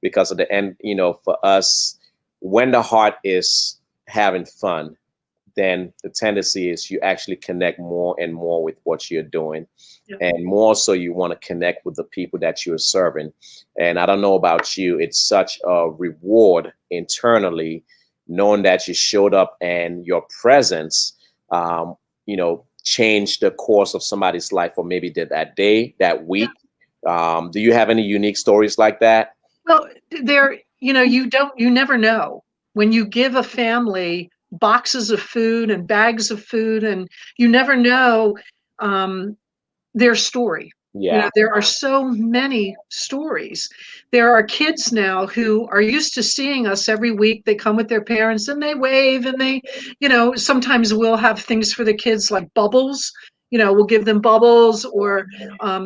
Because at the end, for us, when the heart is having fun, then the tendency is you actually connect more and more with what you're doing. yeah. And more so, you want to connect with the people that you're serving. And I don't know about you, it's such a reward internally knowing that you showed up and your presence, changed the course of somebody's life, or maybe did that day, that week. Do you have any unique stories like that? Well, you never know when you give a family boxes of food and bags of food, and you never know um, their story. Yeah. There are so many stories. There are kids now who are used to seeing us every week. They come with their parents and they wave, and sometimes we'll have things for the kids like bubbles. We'll give them bubbles, or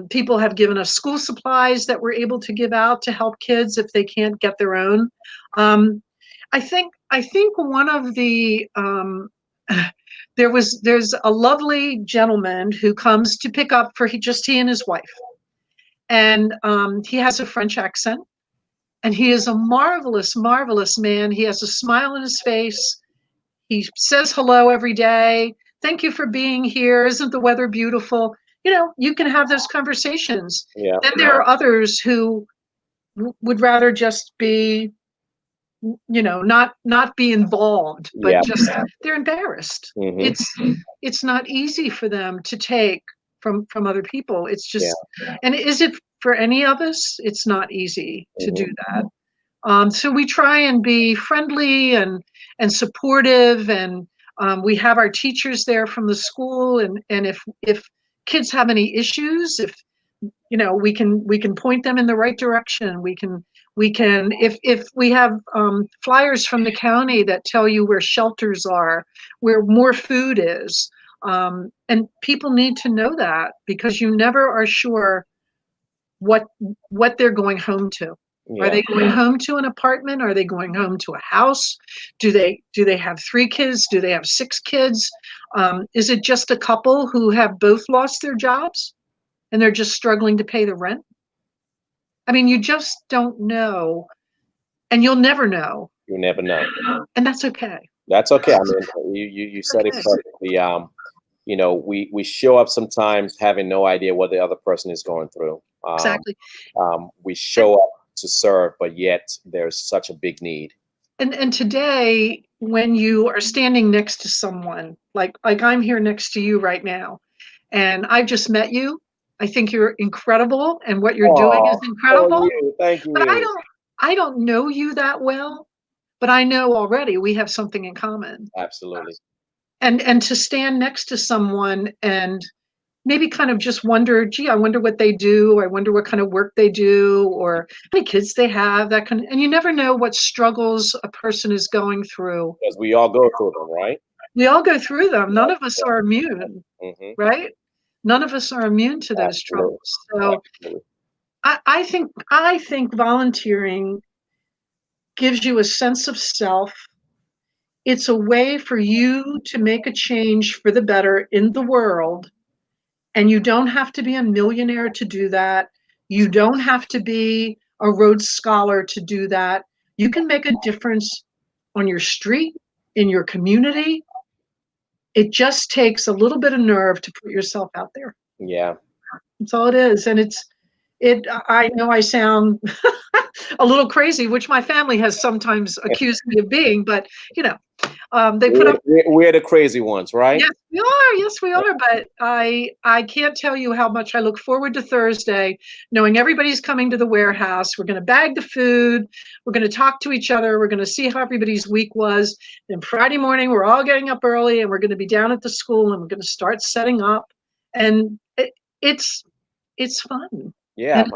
people have given us school supplies that we're able to give out to help kids if they can't get their own. Um, I think one of the there's a lovely gentleman who comes to pick up for he and his wife, and he has a French accent, and he is a marvelous man. He has a smile on his face. He says hello every day. Thank you for being here. Isn't the weather beautiful? You can have those conversations. Yeah. Then there are others who would rather just be, not be involved, but Yeah. just they're embarrassed. Hmm. It's not easy for them to take from other people. It's Yeah. just, and is it for any of us? It's not easy to do Hmm. that. So we try and be friendly and supportive, and we have our teachers there from the school, and if kids have any issues, if we can point them in the right direction. We can if we have flyers from the county that tell you where shelters are, where more food is, and people need to know that, because you never are sure what they're going home to. Are Yeah. they going home to an apartment? Are they going home to a house? Do they have 3 kids? Do they have 6 kids? Is it just a couple who have both lost their jobs and they're just struggling to pay the rent? I mean, you just don't know, and you'll never know, You never know. and that's okay. That's okay. I mean, you said it Okay. perfectly. You know, we show up sometimes having no idea what the other person is going through. Exactly. We show up to serve, but yet there's such a big need. And today, when you are standing next to someone, like I'm here next to you right now, and I've just met you, I think you're incredible, and what you're doing is Oh, oh, incredible. you. Thank But you. I don't know you that well, but I know already we have something in common. Absolutely. And to stand next to someone and maybe kind of just wonder, gee, I wonder what they do. I wonder what kind of work they do, or how many kids they have, that kind of, and you never know what struggles a person is going through. Because we all go through them, right? We all go through them. None Yeah. of us are immune, Hmm. right? None of us are immune to those Absolutely. troubles. So Absolutely. I think volunteering gives you a sense of self. It's a way for you to make a change for the better in the world. And you don't have to be a millionaire to do that. You don't have to be a Rhodes Scholar to do that. You can make a difference on your street, in your community. It just takes a little bit of nerve to put yourself out there. Yeah. That's all it is. And I know I sound a little crazy, which my family has sometimes accused me of being, but you know, they put up. We're the crazy ones, right? Yes, we are. Yes, we are. But I can't tell you how much I look forward to Thursday, knowing everybody's coming to the warehouse. We're going to bag the food. We're going to talk to each other. We're going to see how everybody's week was. Then Friday morning, we're all getting up early, and we're going to be down at the school, and we're going to start setting up. And it's fun. Yeah. And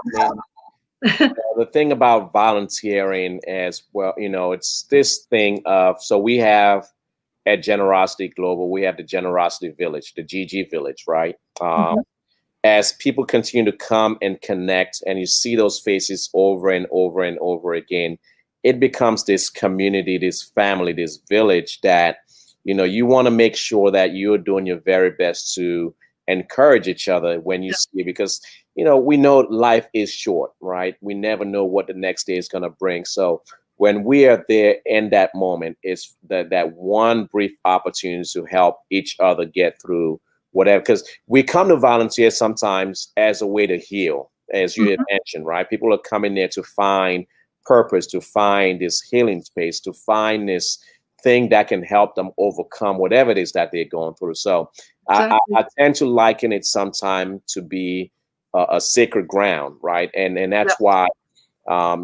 I mean, the thing about volunteering as well, you know, it's this thing of, so we have at Generosity Global, we have the Generosity Village, the GG Village, right? Mhm. As people continue to come and connect, and you see those faces over and over and over again, it becomes this community, this family, this village that, you know, you want to make sure that you're doing your very best to encourage each other when you Yeah. see, because, you know, we know life is short, right? We never know what the next day is going to bring. So when we are there in that moment, it's that one brief opportunity to help each other get through whatever, because we come to volunteer sometimes as a way to heal, as you had Mhm. mentioned, right? People are coming there to find purpose, to find this healing space, to find this thing that can help them overcome whatever it is that they're going through. So Exactly. I tend to liken it sometimes to be a sacred ground, right? And Yeah. that's why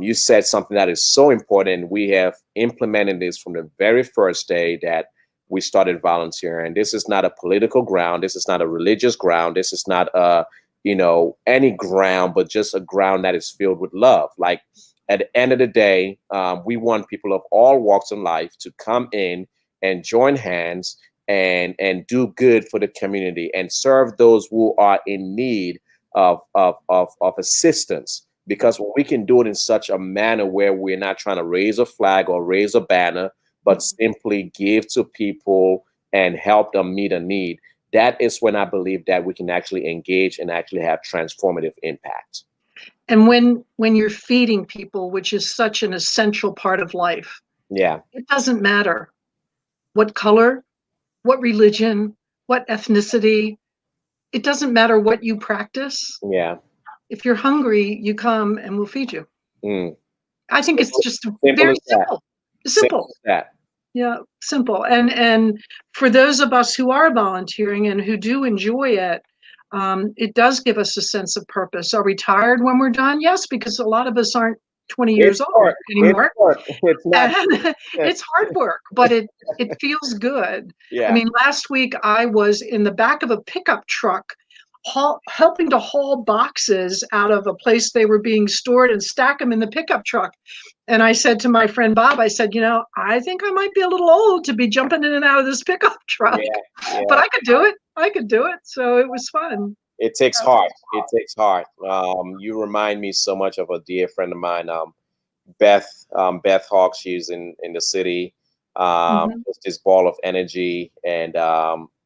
you said something that is so important. We have implemented this from the very first day that we started volunteering. This is not a political ground. This is not a religious ground. This is not a, you know, any ground, but just a ground that is filled with love. Like at the end of the day, we want people of all walks in life to come in and join hands and do good for the community and serve those who are in need of assistance, because when we can do it in such a manner where we're not trying to raise a flag or raise a banner, but simply give to people and help them meet a need, that is when I believe that we can actually engage and actually have transformative impact. And when you're feeding people, which is such an essential part of life, Yeah, it doesn't matter what color, what religion, what ethnicity. It doesn't matter what you practice. yeah. If you're hungry, you come and we'll feed you. Mm. I think it's Simple, just simple very as that. simple. Simple Simple. as that. Yeah, simple. And for those of us who are volunteering and who do enjoy it, it does give us a sense of purpose. Are we tired when we're done? Yes, because a lot of us aren't 20 It's years old work. It's anymore. work. It's not. And it's hard work, but it feels good. I Yeah. mean, last week I was in the back of a pickup truck helping to haul boxes out of a place they were being stored and stack them in the pickup truck. And I said to my friend Bob, I said, you know, I think I might be a little old to be jumping in and out of this pickup truck, Yeah. but Yeah. I could do it. I could do it. So it was fun. It takes heart. It takes heart. You remind me so much of a dear friend of mine, Beth Hawk. She's in the city. Mhm. Just this ball of energy, and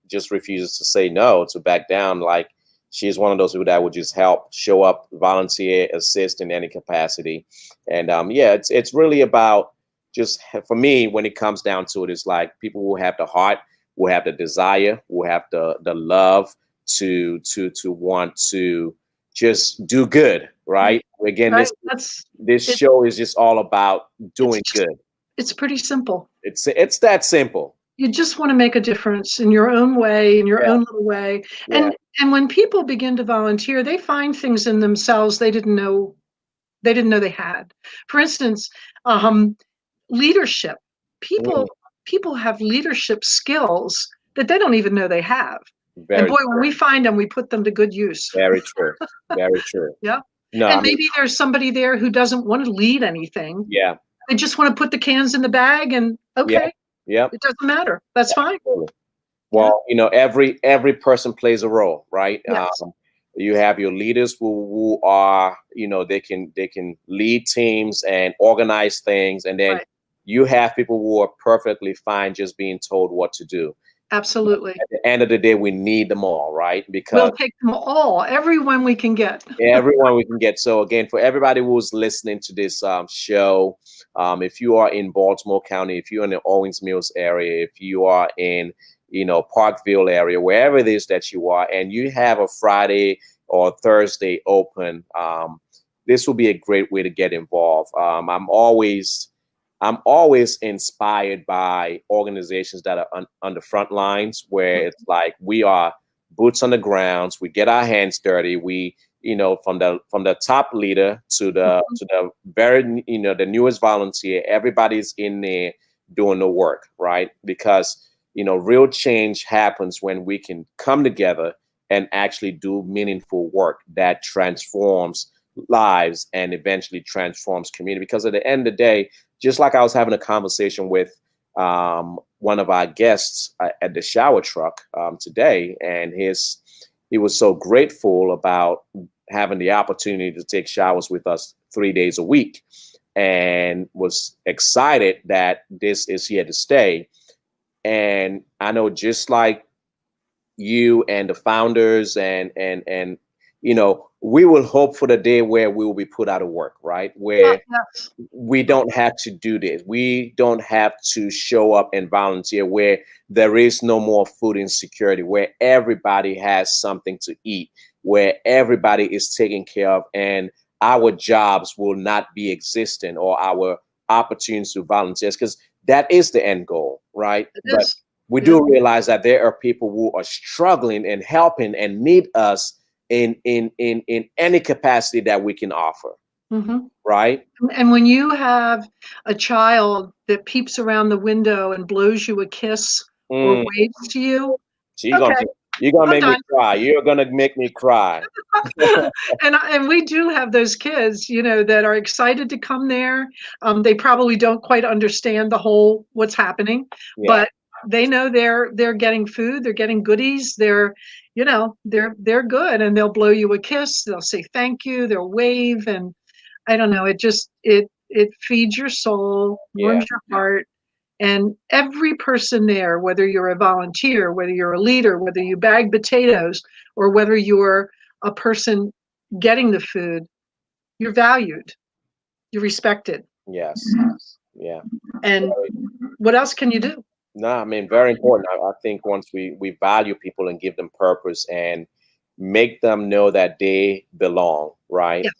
just refuses to say no, to back down. Like, she's one of those people that would just help, show up, volunteer, assist in any capacity. And yeah, it's really about just, for me, when it comes down to it, it's like people who have the heart, who have the desire, who have the love to want to just do good, right? Again, Right. this It, show is just all about it's doing good. it's pretty simple. It's that simple. You just want to make a difference in your own way, in your Yeah, own little way. yeah. And when people begin to volunteer, they find things in themselves they didn't know they had. For instance, um, leadership. Mm, People have leadership skills that they don't even know they have. And very boy, when we find them, we put them to good use. very true. Very true. Yeah. No, I And mean, maybe there's somebody there who doesn't want to lead anything. yeah, They just want to put the cans in the bag and yeah, okay, yeah. it doesn't matter. That's fine. Absolutely. Yeah. Well, every person plays a role, right? Yes. You have your leaders who are, they can lead teams and organize things, and then Right. you have people who are perfectly fine just being told what to do. Absolutely. At the end of the day, we need them all, right? We'll Because take them all, everyone we can get. everyone we can get. So again, for everybody who's listening to this show, if you are in Baltimore County, if you're in the Owings Mills area, if you are in Parkville area, wherever it is that you are, and you have a Friday or Thursday open, this will be a great way to get involved. I'm always inspired by organizations that are on the front lines, where it's like we are boots on the grounds. We get our hands dirty. We, from the top leader to the very, the newest volunteer, everybody's in there doing the work, right? Because real change happens when we can come together and actually do meaningful work that transforms lives and eventually transforms community. Because at the end of the day, just like I was having a conversation with one of our guests at the shower truck today, and he was so grateful about having the opportunity to take showers with us 3 days a week, and was excited that this is here to stay. And I know, just like you and the founders, and we will hope for the day where we will be put out of work, right? Where Yes. we don't have to do this. We don't have to show up and volunteer, where there is no more food insecurity, where everybody has something to eat, where everybody is taken care of, and our jobs will not be existing, or our opportunities to volunteer, because that is the end goal, right? It But is. we Yeah. do realize that there are people who are struggling and helping and need us in any capacity that we can offer, Mhm. right? And when you have a child that peeps around the window and blows you a kiss or Mm. waves to you, So okay, you're gonna I'm make me done. cry. You're gonna make me cry. And we do have those kids, that are excited to come there. They probably don't quite understand the whole what's happening, Yeah, but they know they're getting food, they're getting goodies, they're good, and they'll blow you a kiss, they'll say thank you, they'll wave, and I don't know, it feeds your soul, yeah, warms your heart. And every person there, whether you're a volunteer, whether you're a leader, whether you bag potatoes, or whether you're a person getting the food, you're valued, you're respected. yes, yeah. And what else can you do? No, I mean, very important. I think once we value people and give them purpose and make them know that they belong, right? Yes,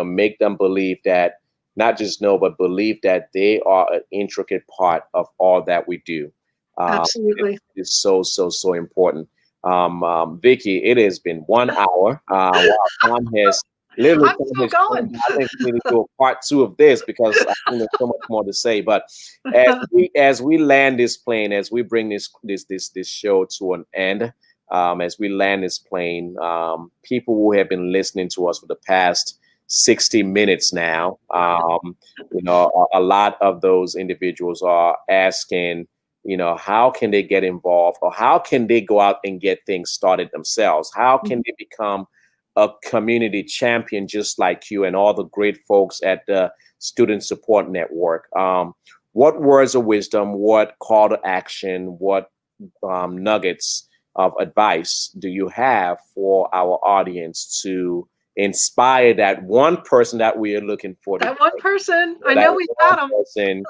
Make them believe that, not just know, but believe that they are an intricate part of all that we do. absolutely. It's so, so, so important. Vicki, it has been 1 hour. Wow, time has literally I'm time still has flown going. by. I think we need to do a part two of this, because I think there's so much more to say. But as we land this plane, as we bring this show to an end, as we land this plane, people who have been listening to us for the past 60 minutes now, a lot of those individuals are asking, how can they get involved, or how can they go out and get things started themselves? How can they become a community champion just like you and all the great folks at the Student Support Network? What words of wisdom, what call to action, what nuggets of advice do you have for our audience to inspire that one person that we are looking for? That one person, I know we got them. Person,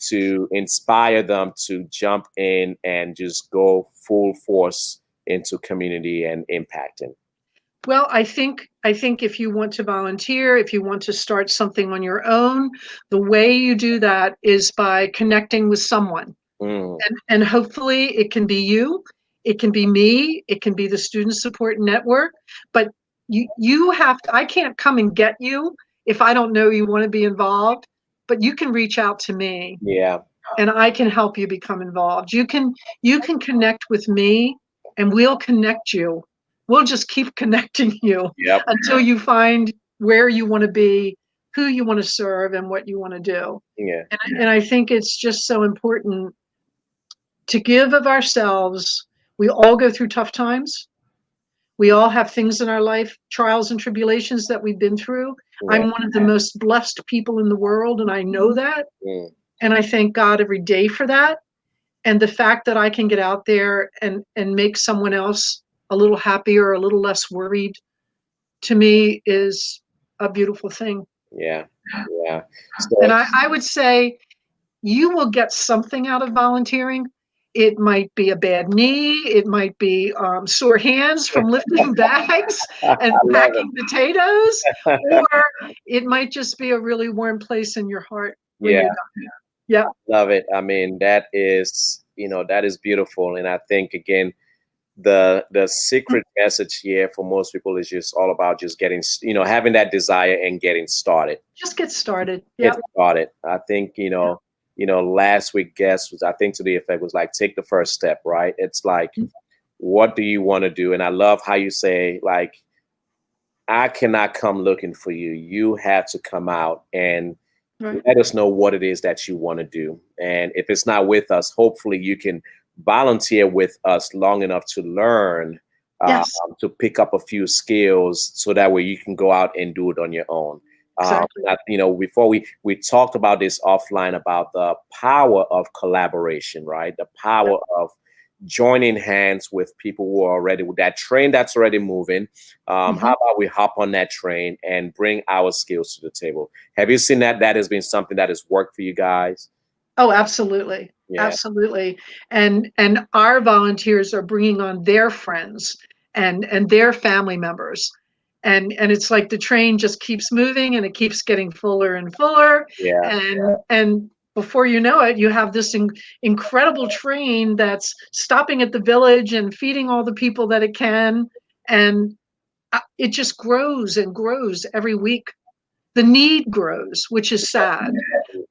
to inspire them to jump in and just go full force into community and impacting. Well, I think if you want to volunteer, if you want to start something on your own, the way you do that is by connecting with someone. And hopefully it can be you, it can be me, it can be the Student Support Network, but you have to, I can't come and get you if I don't know you want to be involved, but you can reach out to me. Yeah. And I can help you become involved. You can connect with me and we'll connect you. We'll just keep connecting you until you find where you want to be, who you want to serve, and what you want to do. Yeah. And I think it's just so important to give of ourselves. We all go through tough times. We all have things in our life, trials and tribulations that we've been through. Yeah. I'm one of the most blessed people in the world, and I know that. And I thank God every day for that. And the fact that I can get out there and make someone else a little happier, a little less worried, to me is a beautiful thing. Yeah. Yeah. And I would say you will get something out of volunteering. It might be a bad knee. It might be sore hands from lifting bags and packing potatoes, or it might just be a really warm place in your heart when you're done. Yeah. Love it. I mean, that is beautiful. And I think, again, the secret message here for most people is just all about just getting, having that desire and getting started. Just get started. Yeah. Get started. I think, last week guest was, I think to the effect was like, take the first step, right? It's like, what do you want to do? And I love how you say, like, I cannot come looking for you. You have to come out and let us know what it is that you want to do. And if it's not with us, hopefully you can volunteer with us long enough to learn, to pick up a few skills, so that way you can go out and do it on your own. Exactly. Before we talked about this offline, about the power of collaboration, right? The power of joining hands with people who are already with that train that's already moving. How about we hop on that train and bring our skills to the table? Have you seen that? That has been something that has worked for you guys? Oh, absolutely. Yeah. Absolutely. And our volunteers are bringing on their friends and their family members. And it's like the train just keeps moving and it keeps getting fuller and fuller. Yeah. And before you know it, you have this incredible train that's stopping at the village and feeding all the people that it can. And it just grows and grows every week. The need grows, which is sad,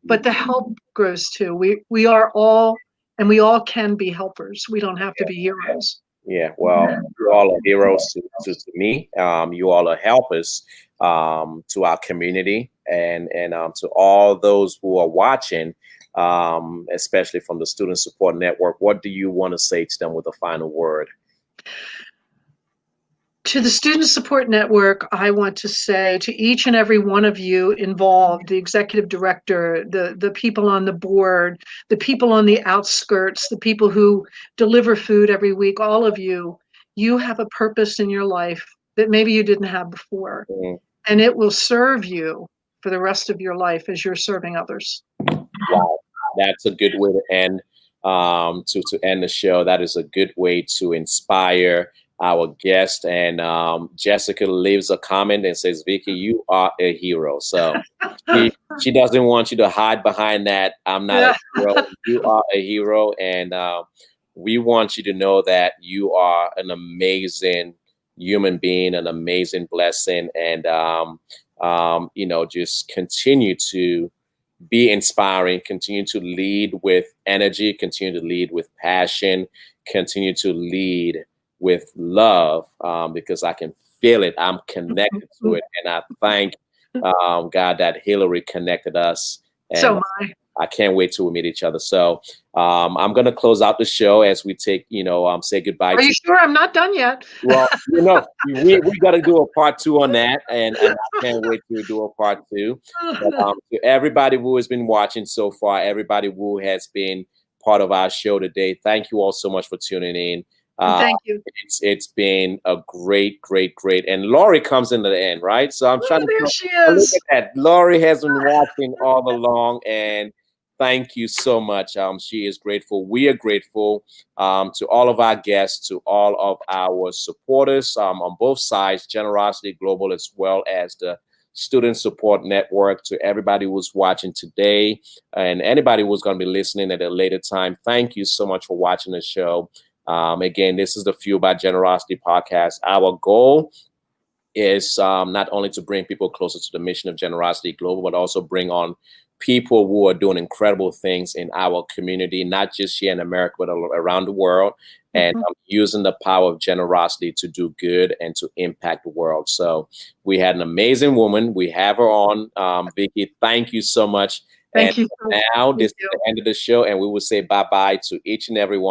but the help grows too. We are all, and we all can be helpers. We don't have to be heroes. Yeah, well, you all are heroes to me. You all are helpers to our community, and to all those who are watching, especially from the Student Support Network. What do you want to say to them with a final word? To the Student Support Network, I want to say to each and every one of you involved, the executive director, the people on the board, the people on the outskirts, the people who deliver food every week, all of you, you have a purpose in your life that maybe you didn't have before. And it will serve you for the rest of your life as you're serving others. Wow, that's a good way to end, to end the show. That is a good way to inspire our guest. And Jessica leaves a comment and says, Vicki, you are a hero. So she doesn't want you to hide behind that. I'm not a hero. You are a hero. And we want you to know that you are an amazing human being, an amazing blessing. And, just continue to be inspiring, continue to lead with energy, continue to lead with passion, continue to lead with love, because I can feel it. I'm connected to it. And I thank God that Hillary connected us. And so am I. I can't wait till we meet each other. So I'm going to close out the show as we take, say goodbye Are you to. sure I'm not done yet? Well, we got to do a part 2 on that, and I can't wait to do a part 2. But to everybody who has been watching so far, everybody who has been part of our show today, thank you all so much for tuning in. Thank you. It's been a great, and Lori comes in at the end, right? So I'm trying Oh, to there she look is. at that. Lori has been watching all along, and thank you so much. She is grateful. We are grateful to all of our guests, to all of our supporters on both sides, Generosity Global as well as the Student Support Network, to everybody who's watching today and anybody who's going to be listening at a later time. Thank you so much for watching the show. Again, this is the Fuel by Generosity podcast. Our goal is not only to bring people closer to the mission of Generosity Global, but also bring on people who are doing incredible things in our community, not just here in America, but around the world, and using the power of generosity to do good and to impact the world. So we had an amazing woman. We have her on. Vicki, thank you so much. Thank And you. now this is the end of the show, and we will say bye-bye to each and every one.